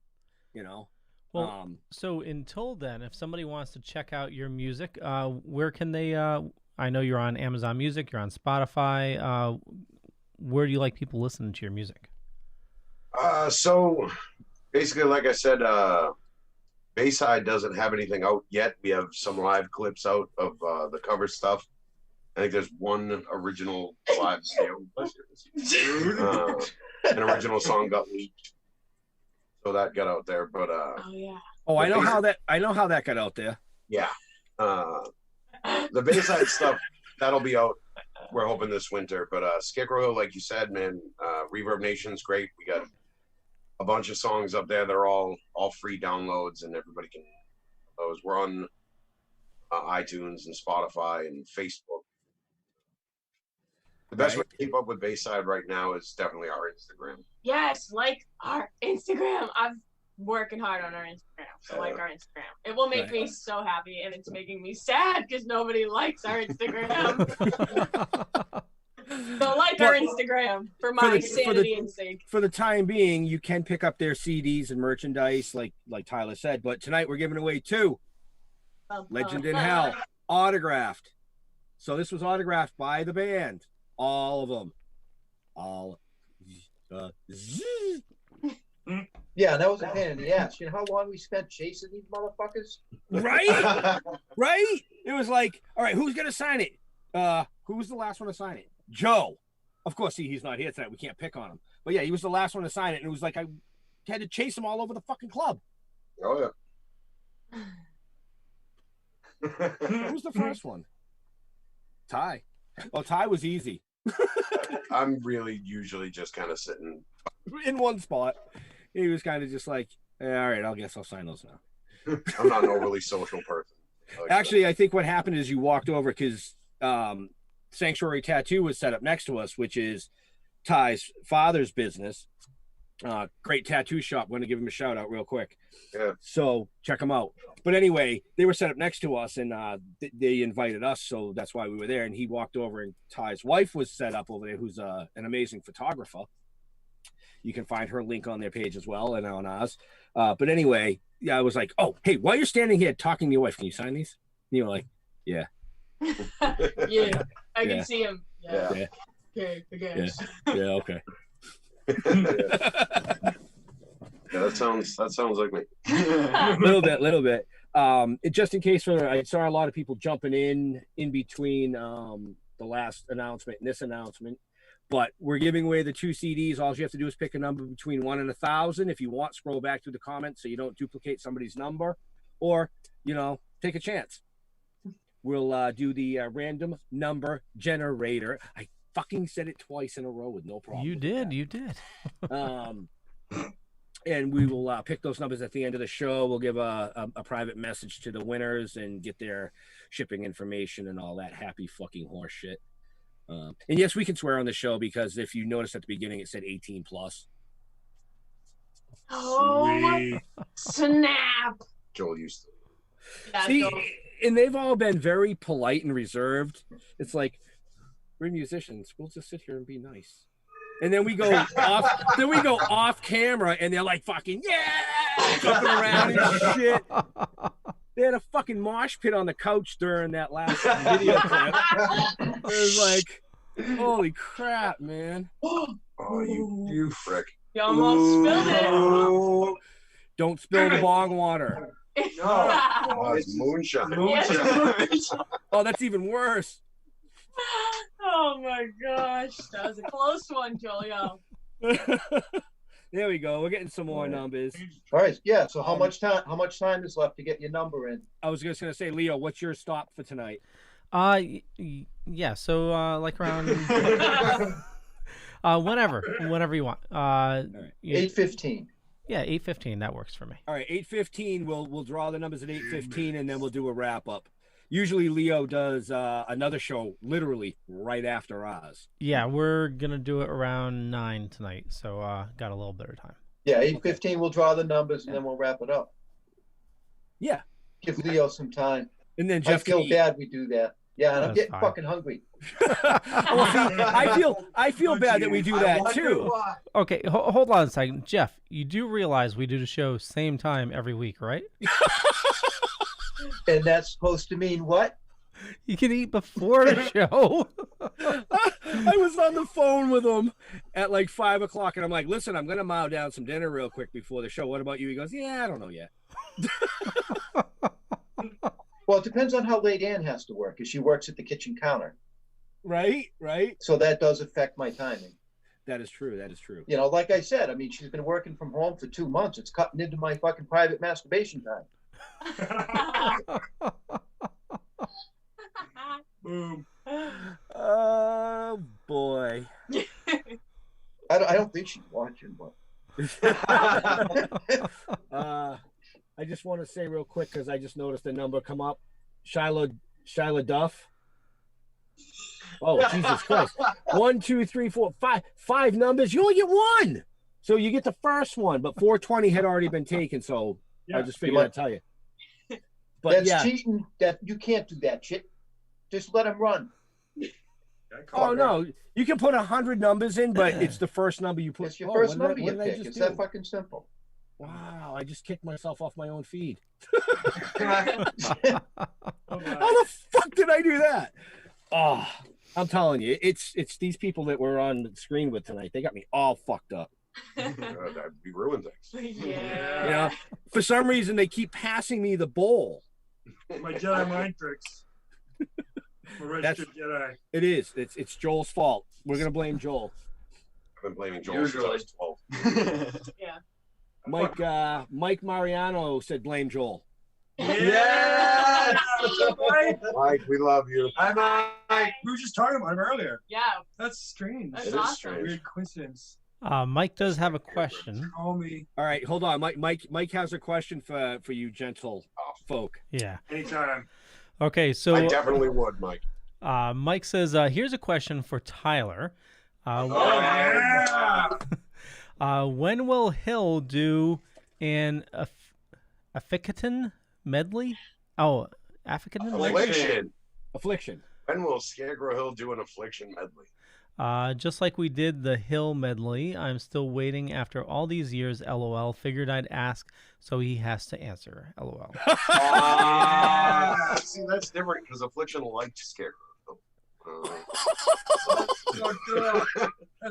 you know. Well, so until then, if somebody wants to check out your music, where can they? I know you're on Amazon Music, you're on Spotify. Where do you like people listening to your music? So basically, like I said, Bayside doesn't have anything out yet. We have some live clips out of the cover stuff. I think there's one original live an original song got leaked, so that got out there. But I know how that got out there. Yeah, the Bayside stuff that'll be out. We're hoping this winter. But Scarecrow Hill, like you said, man, Reverb Nation's great. We got a bunch of songs up there. They're all free downloads, and everybody can those. We're on iTunes and Spotify and Facebook. The best way to keep up with Bayside right now is definitely our Instagram. Yes, like our Instagram. I'm working hard on our Instagram. So like our Instagram. It will make me so happy, and it's making me sad because nobody likes our Instagram. So like our Instagram for my sanity and sake. For the time being, you can pick up their CDs and merchandise, like Tyler said. But tonight we're giving away 2. Legend in Hell, autographed. So this was autographed by the band. All of them. Yeah, that was a pain in the ass. You know how long we spent chasing these motherfuckers? Right? Right? It was like, all right, who's going to sign it? Who was the last one to sign it? Joe. Of course, he's not here tonight. We can't pick on him. But yeah, he was the last one to sign it. And it was like I had to chase him all over the fucking club. Oh, yeah. Who was the first one? Ty. Oh, Ty was easy. I'm really usually just kind of sitting in one spot. He was kind of just like, all right, I guess I'll sign those now. I'm not an overly social person. Actually, I think what happened is you walked over because Sanctuary Tattoo was set up next to us, which is Ty's father's business. Great tattoo shop. I'm going to give him a shout out real quick. Yeah. So check them out. But anyway, they were set up next to us, and they invited us, so that's why we were there. And he walked over, and Ty's wife was set up over there, who's an amazing photographer. You can find her link on their page as well, and on ours. But anyway, yeah, I was like, oh, hey, while you're standing here talking to your wife, can you sign these? And you were like, yeah. Yeah, I can see him. Yeah. Okay, I guess. Yeah, okay. Yeah, that sounds like me. little bit. Just in case, I saw a lot of people jumping in between the last announcement and this announcement. But we're giving away the 2 CDs. All you have to do is pick a number between 1 and 1,000. If you want, scroll back through the comments so you don't duplicate somebody's number, or take a chance. We'll do the random number generator. I fucking said it twice in a row with no problem. You did. And we will pick those numbers at the end of the show. We'll give a private message to the winners and get their shipping information and all that happy fucking horse shit. And yes, we can swear on the show because if you notice at the beginning, it said 18 plus. Oh, snap. Joel used to. Yeah, See, Joel. and they've all been very polite and reserved. It's like, we're musicians. We'll just sit here and be nice. And then we go off camera, and they're like fucking jumping around and shit. They had a fucking mosh pit on the couch during that last video clip. It was like, holy crap, man! Oh, you frick! You almost spilled it. Don't spill the bong water. Oh, it's moonshine. Oh, that's even worse. Oh my gosh, that was a close one, Julio. There we go. We're getting some more numbers. All right, yeah. So how much time is left to get your number in? I was just gonna say, Leo, what's your stop for tonight? Yeah. So like around whenever you want. 8:15. Yeah, 8:15. That works for me. All right, 8:15. We'll draw the numbers at 8:15, and then we'll do a wrap up. Usually Leo does another show literally right after ours. Yeah, we're gonna do it around 9 tonight, so got a little bit of time. Yeah, 8:15. We'll draw the numbers and then we'll wrap it up. Yeah. Give Leo some time. And then I Jeff feel can eat. bad we do that. Yeah, and I'm That's getting fine. fucking hungry. I feel bad that we do that too. Okay, hold on a second, Jeff. You do realize we do the show same time every week, right? And that's supposed to mean what? You can eat before the show. I was on the phone with him at like 5 o'clock, and I'm like, "Listen, I'm gonna mow down some dinner real quick before the show. What about you?" He goes, "Yeah, I don't know yet." Well, it depends on how late Ann has to work, because she works at the kitchen counter. Right. So that does affect my timing. That is true. That is true. You know, like I said, I mean, she's been working from home for 2 months. It's cutting into my fucking private masturbation time. Boom. Oh boy. I don't think she's watching, but I just want to say real quick, because I just noticed the number come up. Shyla Duff. Oh, Jesus Christ. 1, 2, 3, 4, 5. 5 numbers. You only get 1. So you get the first one, but 420 had already been taken, so I just figured I'd tell you. But that's yeah. cheating. That you can't do that shit. Just let him run. Oh no, you can put 100 numbers in, but it's the first number you put. It's your first number you pick. It's that do? fucking simple. Wow, I just kicked myself off my own feed. How the fuck did I do that? Oh, I'm telling you, it's these people that were on the screen with tonight. They got me all fucked up. That'd be ruin things. Yeah. You know, for some reason they keep passing me the bowl. My Jedi mind tricks. That's Jedi. It is. It's Joel's fault. We're gonna blame Joel. I've been blaming Joel since I was 12. Yeah. Mike Mariano said blame Joel. Yeah. Mike, we love you. Hi, Mike. We were just talking about him earlier. Yeah. That's strange. That's awesome. Weird coincidence. Mike does have a question. Call me All right, hold on. Mike has a question for you, gentle folk. Yeah. anytime. Okay, so I definitely would, Mike. Mike says, here's a question for Tylor. When will Hill do an Afficaton medley? Oh, Afficaton? Affliction. When will Scarecrow Hill do an Affliction medley? Just like we did the Hill medley, I'm still waiting after all these years, LOL. Figured I'd ask, so he has to answer, LOL. See, that's different because Affliction liked Scarecrow.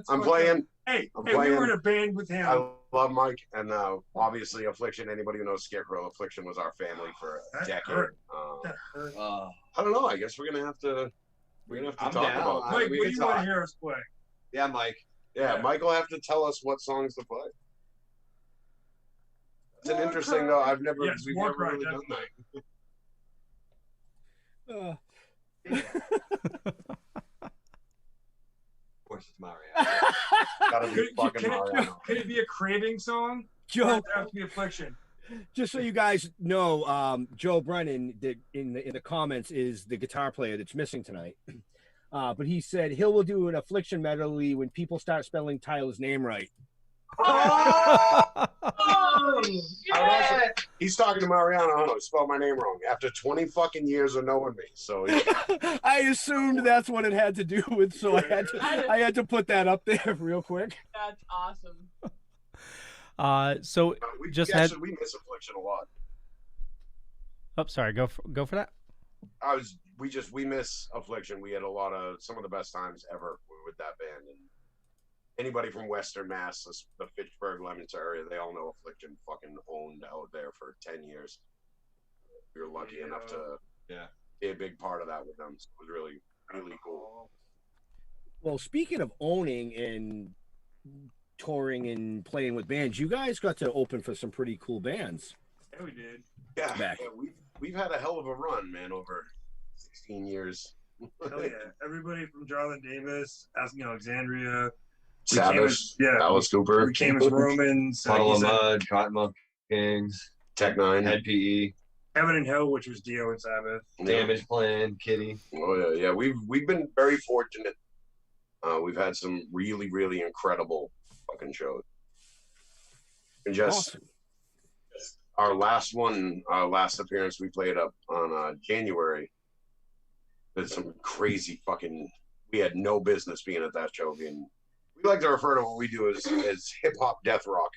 I'm playing. Hey, I'm we playing. were in a band with him. I love Mike, and obviously Affliction. Anybody who knows Scarecrow, Affliction was our family for a decade. I don't know. I guess we're gonna have to talk about that. Mike, what do you want to hear us play? Yeah, Mike. Yeah, Mike will have to tell us what songs to play. It's an interesting though. We've never really done that. Of course, it's Mario. Gotta be fucking Mario. Could it be a craving song? Joe, Or does it have to be Affliction. Just so you guys know, Joe Brennan in the comments is the guitar player that's missing tonight. But he said Hill will do an Affliction medley when people start spelling Tyler's name right. He's talking to Mariano. I spelled my name wrong. After 20 fucking years of knowing me, so I assumed that's what it had to do with, so I had to put that up there real quick. That's awesome. So we just we miss Affliction a lot. Oh, sorry. Go for that. We miss Affliction. We had some of the best times ever with that band, and anybody from Western Mass, the Fitchburg, Leominster area, they all know Affliction fucking owned out there for 10 years. We were lucky enough to be a big part of that with them. So it was really, really cool. Well, speaking of owning and touring and playing with bands, you guys got to open for some pretty cool bands. Yeah, we did. Yeah, we've had a hell of a run, man, over 16 years. Hell yeah. Everybody from Jarlin Davis, Asking Alexandria, Savage, Alice Cooper, We came as Romans, Puddle of Mud, Cottonmouth Kings, Tech Nine, Head PE, Heaven and Hell, which was Dio and Sabbath, Damage Plan, Kitty. Oh yeah. We've been very fortunate. We've had some really, really incredible fucking shows. And just our last appearance, we played up on January. There's some crazy fucking. We had no business being at that show. We like to refer to what we do as hip hop death rock.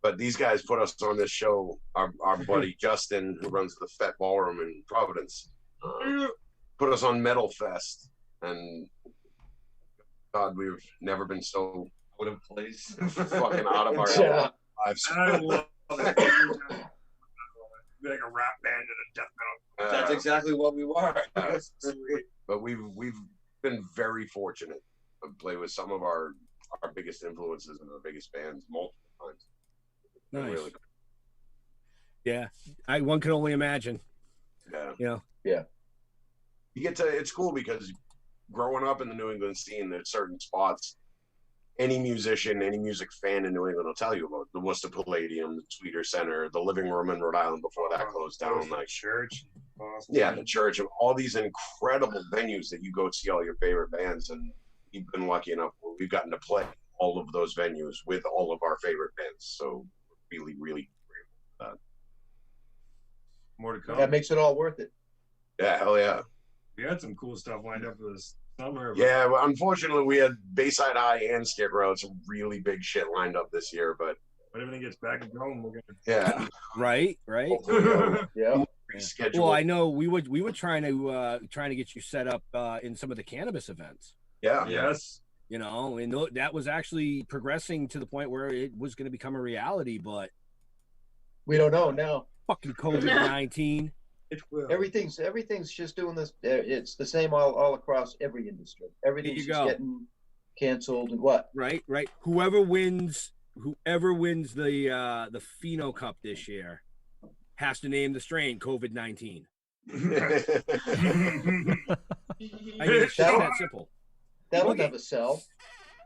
But these guys put us on this show. Our buddy Justin, who runs the Fett Ballroom in Providence, put us on Metal Fest, and God, we've never been so out of place, fucking out of our lives. And I love it. Be like a rap band and a death metal. That's exactly what we were. But we've been very fortunate to play with some of our biggest influences and our biggest bands multiple times. Nice. Really cool. Yeah, one can only imagine. Yeah. Yeah. It's cool because growing up in the New England scene, there's certain spots any musician, any music fan in New England will tell you about. The Worcester Palladium, the Tweeter Center, the Living Room in Rhode Island before that closed down. Like church. Yeah, the church, of all these incredible venues that you go see all your favorite bands, and we've been lucky enough where we've gotten to play all of those venues with all of our favorite bands. So really, really grateful for that. More to come. That makes it all worth it. Yeah, hell yeah. We had some cool stuff lined up for this summer. Yeah, well, unfortunately, we had Bayside High and Scarecrow. Some really big shit lined up this year, but when everything gets back and going, we're gonna. Yeah. Right. Yeah. Reschedule. Well, I know we were trying to get you set up in some of the cannabis events. Yeah. Yes. You know, and that was actually progressing to the point where it was going to become a reality, but we don't know now. Fucking COVID-19. It will. Everything's just doing this. It's the same all across every industry. Everything's just getting canceled and what? Right. Whoever wins the Pheno Cup this year has to name the strain COVID-19. I mean, it's just that simple. That'll never sell.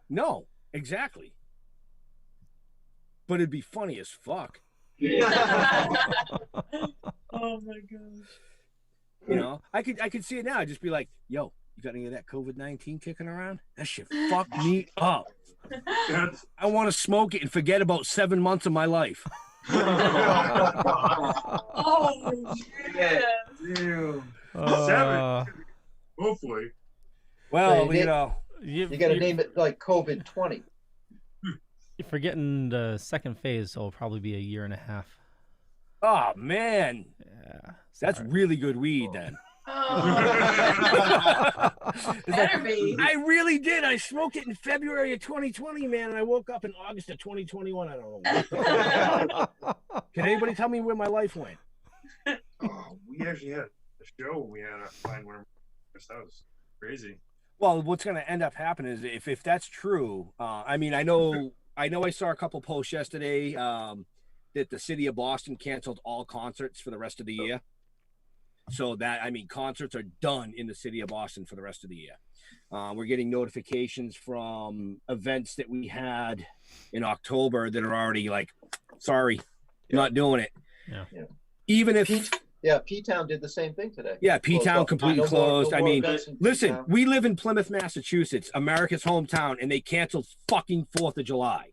No, exactly. But it'd be funny as fuck. Oh my gosh. You know, I could see it now. I'd just be like, yo, you got any of that COVID-19 kicking around? That shit fucked me up. I want to smoke it and forget about 7 months of my life. Oh shit. Seven. Hopefully. Well, you got to you- name it like COVID-20. You're forgetting the second phase, so it'll probably be a year and a half. Oh man, Yeah, that's sorry. really good weed then. Better be. I really did. I smoked it in February of 2020, man, and I woke up in August of 2021. I don't know. Can anybody tell me where my life went? Oh, we actually had a show. We had to find one of our house. Crazy. Well, what's going to end up happening is if that's true. I mean, I know I saw a couple posts yesterday that the city of Boston canceled all concerts for the rest of the year. So that, I mean, concerts are done in the city of Boston for the rest of the year. We're getting notifications from events that we had in October that are already like, sorry, not doing it. Yeah. Even if Yeah, P-Town did the same thing today. Yeah, P-Town completely No more closed. I mean, events in listen, P-Town. we live in Plymouth, Massachusetts, America's hometown, and they canceled fucking 4th of July.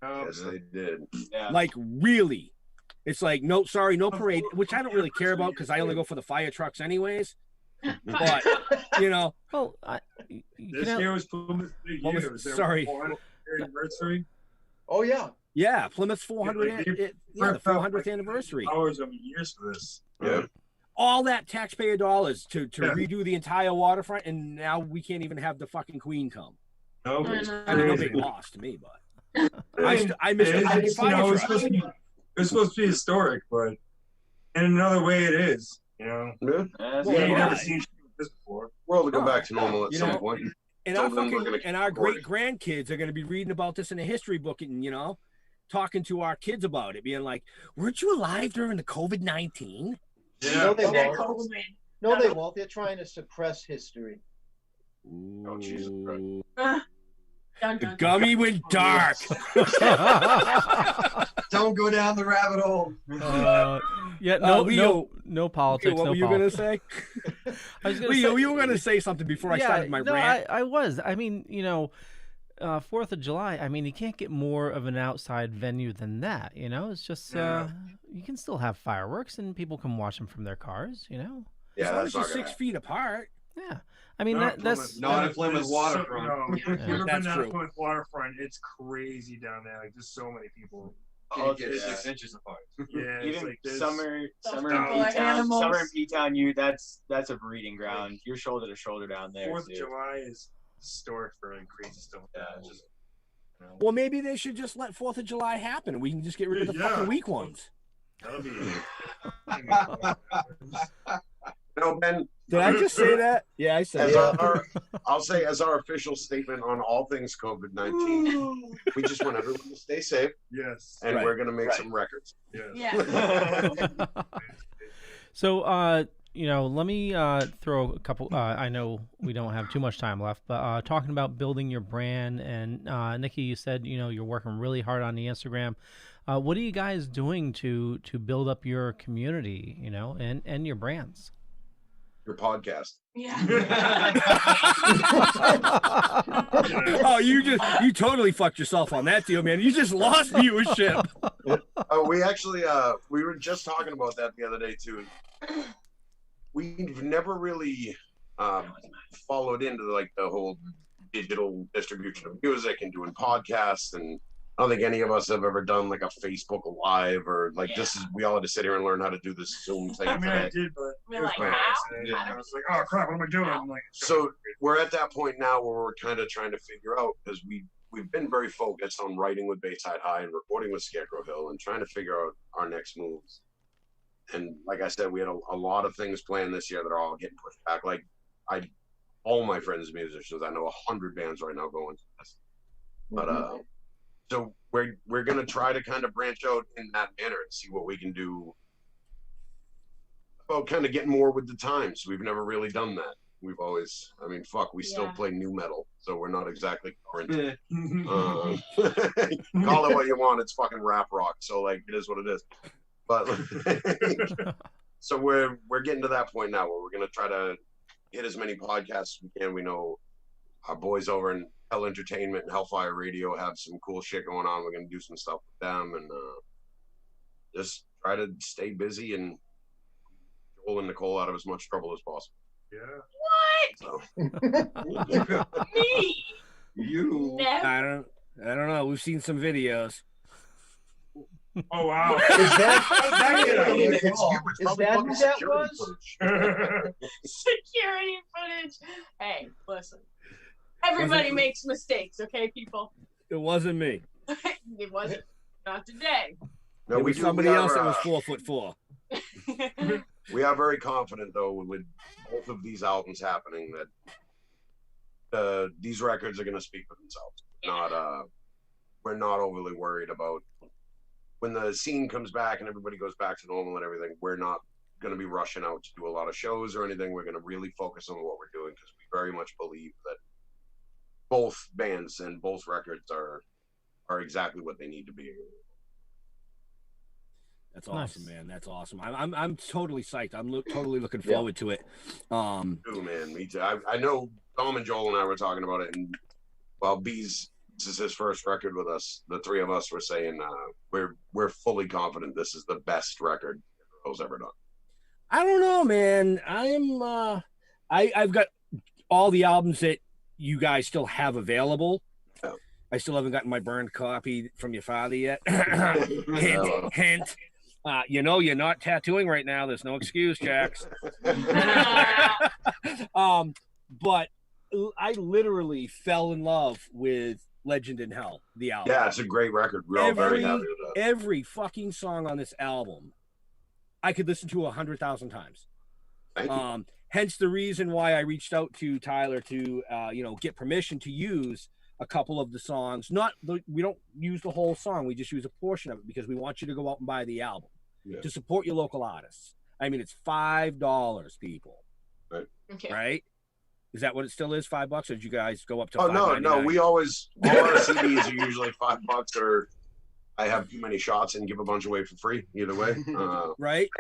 Yes, they did. Yeah. Like, really? It's like, no, sorry, no parade, which I don't really care about because I only go for the fire trucks anyways. But, you know. Well, This year was Plymouth big year. It was their 400th anniversary. Oh, yeah. Yeah, Plymouth's 400th, the 400th anniversary. Hours of years for this. Yeah. All that taxpayer dollars to redo the entire waterfront, and now we can't even have the fucking Queen come. No, I mean, nobody lost to me, but I missed it. It was supposed to be historic, but in another way, it is. You know, you've never seen this before. World will go back to normal at some point. And our great grandkids are going to be reading about this in a history book, and talking to our kids about it, being like, "Weren't you alive during the COVID-19?" Yeah. No, they won't. No, they won't. They're trying to suppress history. Oh, Jesus Christ. The gummy went dark. Don't go down the rabbit hole. No politics. What no were you going to say? I was Leo, you were going to say something before I started my rant. I was. I mean, 4th of July, I mean, you can't get more of an outside venue than that, It's just, you can still have fireworks and people can watch them from their cars, Yeah, that's as long as not you're 6 feet apart. Yeah. I mean, that's... Not at Plymouth waterfront. No, if you've ever been down Plymouth waterfront, it's crazy down there. Like, there's so many people. Oh, it's 6 inches apart. Yeah, even like summer in P-Town, that's a breeding ground. You're shoulder to shoulder down there. 4th of July is historic for crazy stuff. Yeah, it's just. Well, maybe they should just let 4th of July happen, and we can just get rid of the fucking weak ones. That'll be. No, Ben. Did I just say that? Yeah, I said it. I'll say as our official statement on all things COVID-19, we just want everyone to stay safe. Yes. And we're going to make some records. Yes. Yeah. So, let me throw a couple. I know we don't have too much time left, but talking about building your brand, and Nikki, you said you're working really hard on the Instagram. What are you guys doing to build up your community, and your brands? Your podcast. Yeah. Oh, you totally fucked yourself on that deal, man. You just lost viewership. We actually we were just talking about that the other day too. We've never really followed into the whole digital distribution of music and doing podcasts, and I don't think any of us have ever done like a Facebook Live or this is, we all had to sit here and learn how to do this Zoom thing. I mean, I did, but it was by accident. I was like, oh crap, what am I doing? I'm like, so we're at that point now where we're kind of trying to figure out, because we've been very focused on writing with Bayside High and recording with Scarecrow Hill and trying to figure out our next moves. And like I said, we had a lot of things planned this year that are all getting pushed back. Like all my friends are musicians. I know 100 bands right now going to this. But so we're gonna try to kind of branch out in that manner and see what we can do about kind of getting more with the times. We've never really done that. We've always, we still play new metal, so we're not exactly current. Call it what you want. It's fucking rap rock. So it is what it is. But so we're getting to that point now where we're gonna try to hit as many podcasts as we can. We know our boys over in Hell Entertainment and Hellfire Radio have some cool shit going on. We're gonna do some stuff with them and just try to stay busy and Joel and Nicole out of as much trouble as possible. Yeah. What? So. Me? You? Never. I don't know. We've seen some videos. Oh wow! Is that who that was? Security footage. Hey, listen. Everybody makes mistakes, okay, people? It wasn't me. It wasn't. Not today. No, it was somebody else that was 4'4". We are very confident, though, with both of these albums happening, that these records are going to speak for themselves. We're not overly worried about when the scene comes back and everybody goes back to normal and everything. We're not going to be rushing out to do a lot of shows or anything. We're going to really focus on what we're doing because we very much believe that both bands and both records are exactly what they need to be. That's awesome, man. That's awesome. I'm totally psyched. I'm totally looking forward to it. Oh man, me too. I know Tom and Joel and I were talking about it, and while this is his first record with us, the three of us were saying we're fully confident this is the best record Scarecrow's ever done. I don't know, man. I've got all the albums that you guys still have available. Oh. I still haven't gotten my burned copy from your father yet. Hint, hint. You're not tattooing right now. There's no excuse, Jax. But I literally fell in love with Legend in Hell, the album. Yeah, it's a great record. We're all very happy with that. Every fucking song on this album, I could listen to 100,000 times. Thank you. Hence the reason why I reached out to Tylor to, get permission to use a couple of the songs. We don't use the whole song. We just use a portion of it because we want you to go out and buy the album to support your local artists. I mean, it's $5, people. Right. Okay. Right? Is that what it still is? $5, or did you guys go up to? Oh no. We always all our CDs are usually $5, or I have too many shots and give a bunch away for free. Either way. Right.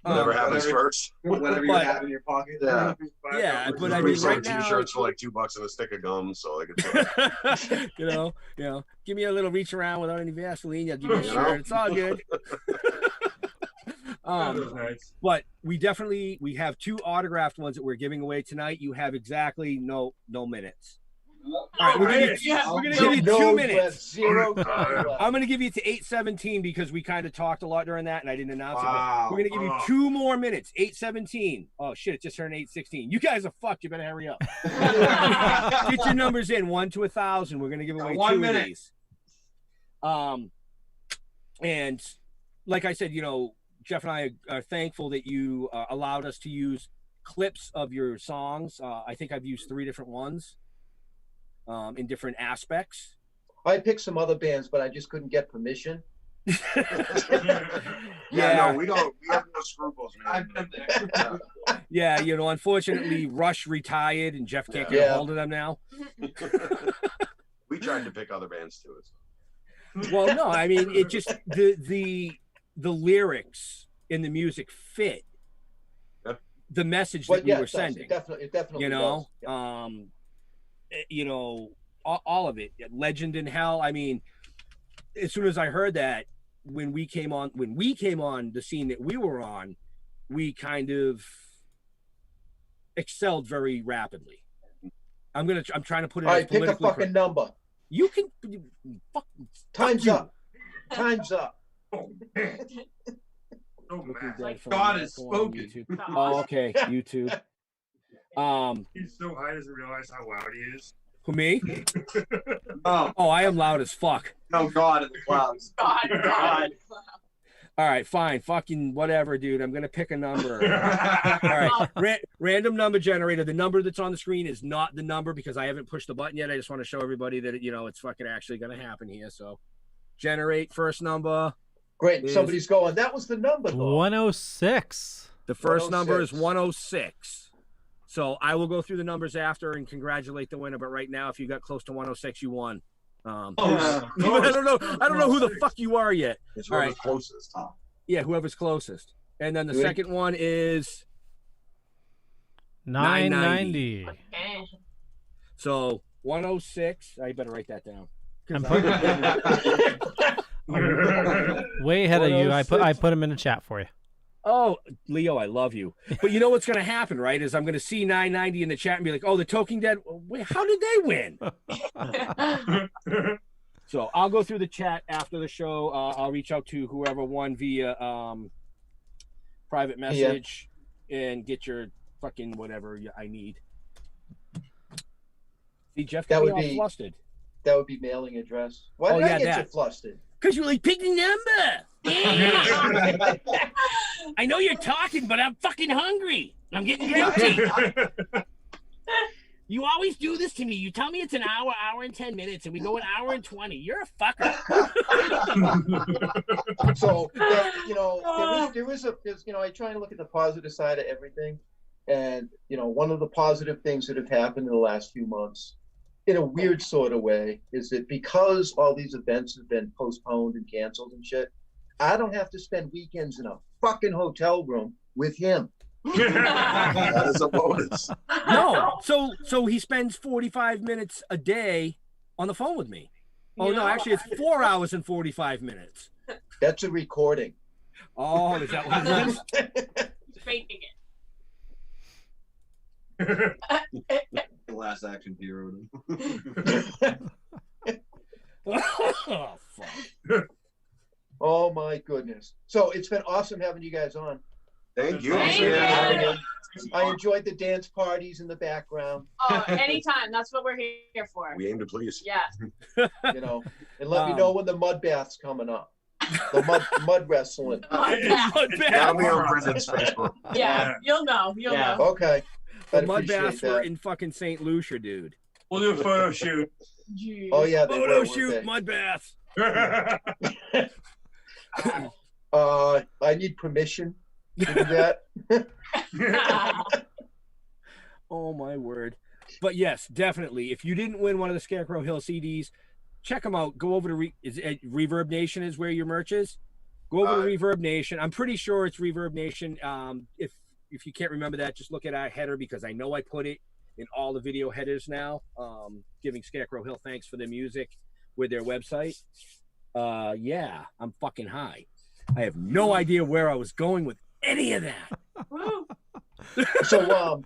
Whatever happens first. Whatever you have in your pocket. Yeah, but I we mean, sell right now, T-shirts for like $2 and a stick of gum, so I could. Give me a little reach around without any Vaseline. I'll give you a shirt. It's all good. But we have 2 autographed ones that we're giving away tonight. You have exactly no minutes. All right, we're gonna give you 2 minutes. I'm gonna give you to 8:17 because we kind of talked a lot during that, and I didn't announce it. But we're gonna give you 2 more minutes. 8:17. Oh shit! It just turned 8:16. You guys are fucked. You better hurry up. Get your numbers in 1 to 1,000. We're gonna give away 2 of these. And like I said, Jeff and I are thankful that you allowed us to use clips of your songs. I think I've used 3 different ones. In different aspects. I picked some other bands, but I just couldn't get permission. No, we have no scruples, man. Yeah, unfortunately, Rush retired, and Jeff can't get a hold of them now. We tried to pick other bands too. Well, no, I mean, it just the lyrics in the music fit the message that we were sending. It definitely does. All of it. Legend in Hell. I mean, as soon as I heard that, when we came on the scene that we were on, we kind of excelled very rapidly. I'm trying to put it. All right, pick a fucking number. You can. Time's up. Time's up. God is spoken. Oh, okay, YouTube. He's so high, doesn't realize how loud he is. Who, me? Oh, I am loud as fuck. No, God in the clouds. God. All right, fine. Fucking whatever, dude. I'm going to pick a number. All right. Random number generator. The number that's on the screen is not the number because I haven't pushed the button yet. I just want to show everybody that, it's fucking actually going to happen here. So generate first number. Great. Somebody's going. That was the number, though. 106. The first number is 106. So I will go through the numbers after and congratulate the winner. But right now, if you got close to 106, you won. I don't know who the fuck you are yet. It's whoever's closest, huh? Yeah, whoever's closest. And then the second one is 990. So 106. I better write that down. Way ahead of you. I put him in the chat for you. Oh, Leo, I love you. But you know what's going to happen, right? Is I'm going to see 990 in the chat and be like, oh, the Toking DEAD. Wait, how did they win? So I'll go through the chat after the show. I'll reach out to whoever won via private message and get your fucking whatever I need. See, Jeff got me all flustered. That would be mailing address. Why did I get you flustered? Because you're like, pick the number. I know you're talking, but I'm fucking hungry. I'm getting guilty. You always do this to me. You tell me it's an hour and 10 minutes, and we go an hour and 20. You're a fucker. So, I try and look at the positive side of everything. And, one of the positive things that have happened in the last few months, in a weird sort of way, is that because all these events have been postponed and canceled and shit, I don't have to spend weekends in a fucking hotel room with him. That is a bonus. No, so he spends 45 minutes a day on the phone with me. Oh no, actually it's 4 hours and 45 minutes. That's a recording. Oh, is that what it is? Faking The last action hero. Oh, fuck. Oh my goodness. So it's been awesome having you guys on. Thank you. I enjoyed the dance parties in the background. Oh, anytime. That's what we're here for. We aim to please. Yeah. You know, and let me know when the mud bath's coming up. The mud wrestling. That'll be on Brendan's Facebook. Yeah, you'll know. You'll know. Okay. The I'd mud appreciate baths were that. in fucking St. Lucia, dude. We'll do a photo shoot. Jeez. Oh yeah, they Photo were, shoot, weren't mud baths. they? I need permission to do that. Oh my word. But yes, definitely. If you didn't win one of the Scarecrow Hill CDs, check them out. Go over to Reverb Nation is where your merch is. Go over to Reverb Nation. I'm pretty sure it's Reverb Nation. If you can't remember that, just look at our header because I know I put it in all the video headers now, giving Scarecrow Hill thanks for their music with their website. Yeah, I'm fucking high. I have no idea where I was going with any of that. So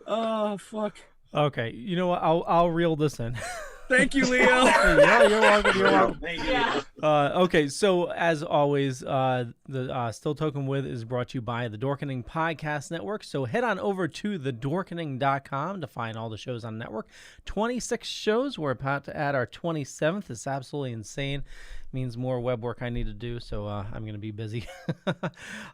Oh fuck. Okay, you know what? I'll reel this in. Thank you, Leo. Yeah, you're welcome. You're welcome. Yeah. Okay, so as always, the Still Token With is brought to you by the Dorkening Podcast Network. So head on over to thedorkening.com to find all the shows on the network. 26 shows. We're about to add our 27th. It's absolutely insane. Means more web work I need to do, so I'm going to be busy.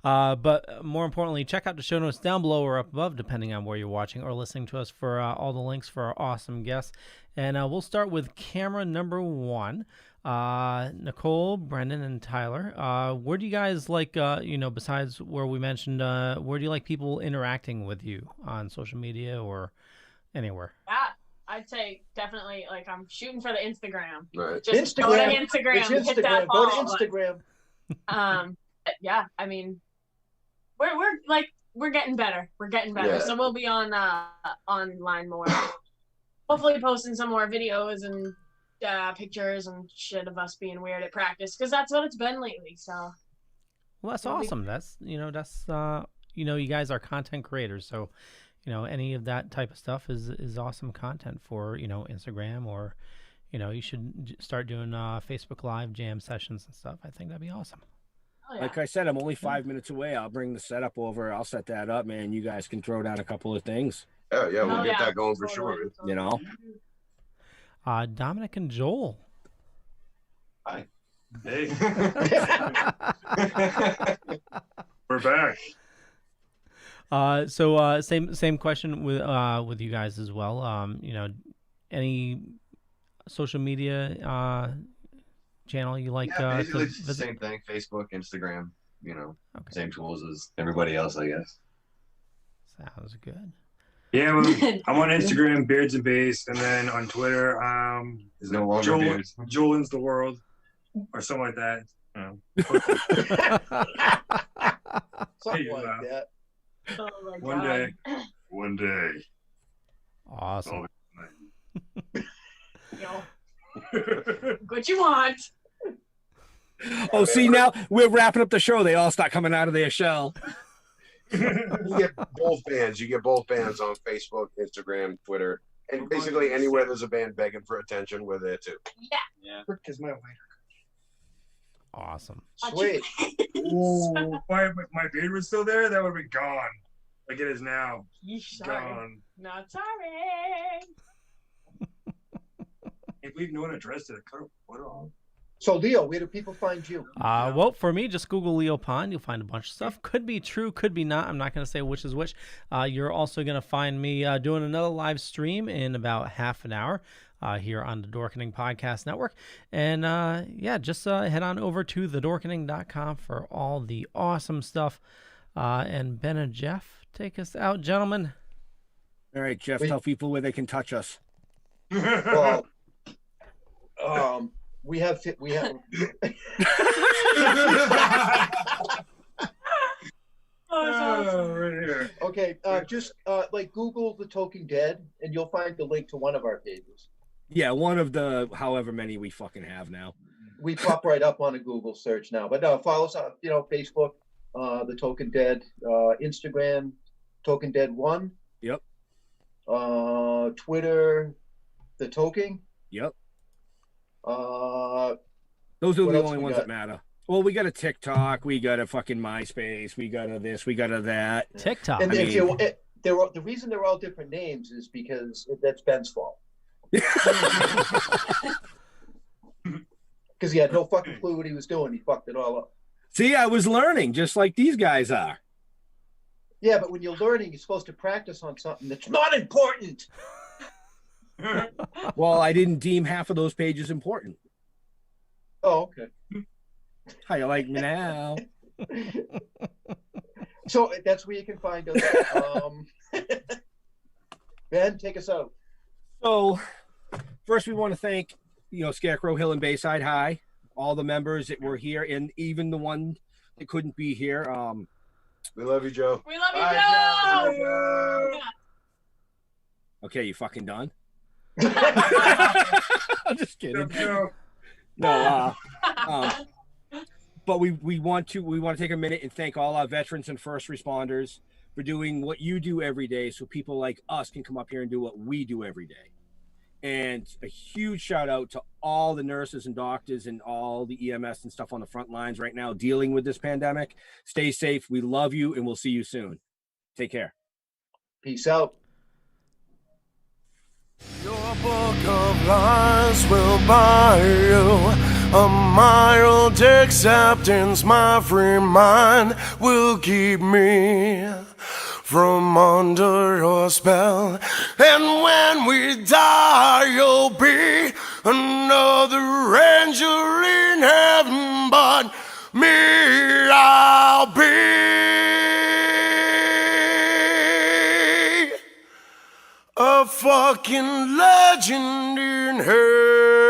But more importantly, check out the show notes down below or up above, depending on where you're watching or listening to us, for all the links for our awesome guests. And we'll start with camera number 1. Nicole, Brendan, and Tylor. Where do you guys like, besides where we mentioned, where do you like people interacting with you on social media or anywhere? Yeah, I'd say definitely, like, I'm shooting for the Instagram. Right. Just go to Instagram, It's hit that Instagram. Go follow to Instagram. Yeah, I mean, we're getting better. We're getting better. Yeah. So we'll be on online more. Hopefully posting some more videos and pictures and shit of us being weird at practice, because that's what it's been lately. So Well, that's awesome. That's you guys are content creators, so any of that type of stuff is awesome content for Instagram, or you should start doing Facebook Live jam sessions and stuff. I think that'd be awesome. Oh, yeah. Like I said, I'm only 5 minutes away. I'll bring the setup over. I'll set that up, man. You guys can throw down a couple of things. Yeah, we'll get that going for sure. You know. Dominic and Joel. Hi. Hey. We're back. So same question with you guys as well. Any social media channel you like? Basically to it's the visit? same thing. Facebook, Instagram. Same tools as everybody else, I guess. Sounds good. Yeah, well, I'm on Instagram, Beards and Bass, and then on Twitter, There's no longer beards. Joelins the World, or something like that. Something like that. Oh my One God. day. One day. Awesome. What you want? Oh, see, now we're wrapping up the show. They all start coming out of their shell. You get both bands. You get both bands on Facebook, Instagram, Twitter, and basically anywhere there's a band begging for attention, we're there too. Yeah. Because my Awesome. Sweet. Ooh, my beard was still there, that would be gone. Like it is now. Sorry. Gone. Not sorry. Can't believe no one addressed it. What all? So Leo, where do people find you? Well, for me, just Google Leo Pond. You'll find a bunch of stuff. Could be true, could be not. I'm not going to say which is which. You're also going to find me doing another live stream in about half an hour here on the Dorkening Podcast Network. And just head on over to thedorkening.com for all the awesome stuff. And Ben and Jeff, take us out, gentlemen. All right, Jeff, tell people where they can touch us. Well, We have. Right here. Okay, just like Google the Toking Dead, and you'll find the link to one of our pages. Yeah, one of the however many we fucking have now. We pop right up on a Google search now. But no, follow us on Facebook, the Toking Dead, Instagram, Toking Dead 1. Yep. Twitter, the Toking. Yep. Those are the only ones that matter. Well, we got a TikTok, we got a fucking MySpace, we got a this, we got a that. TikTok. And the reason they're all different names is because that's Ben's fault. Because he had no fucking clue what he was doing. He fucked it all up. See, I was learning just like these guys are. Yeah, but when you're learning, you're supposed to practice on something that's not important. Well, I didn't deem half of those pages important. Oh, okay. How you like me now? So that's where you can find us. Ben, take us out. So first we want to thank, Scarecrow Hill and Bayside High, all the members that were here, and even the one that couldn't be here. We love you, Joe. We love you, Bye, Joe. Okay, you fucking done? I'm just kidding. No, but we want to take a minute and thank all our veterans and first responders for doing what you do every day, so people like us can come up here and do what we do every day. And a huge shout out to all the nurses and doctors and all the EMS and stuff on the front lines right now dealing with this pandemic. Stay safe. We love you, and we'll see you soon. Take care. Peace out. Your book of lies will buy you a mild acceptance. My free mind will keep me from under your spell. And when we die, you'll be another angel in heaven, but me, I'll be a fucking legend in hell.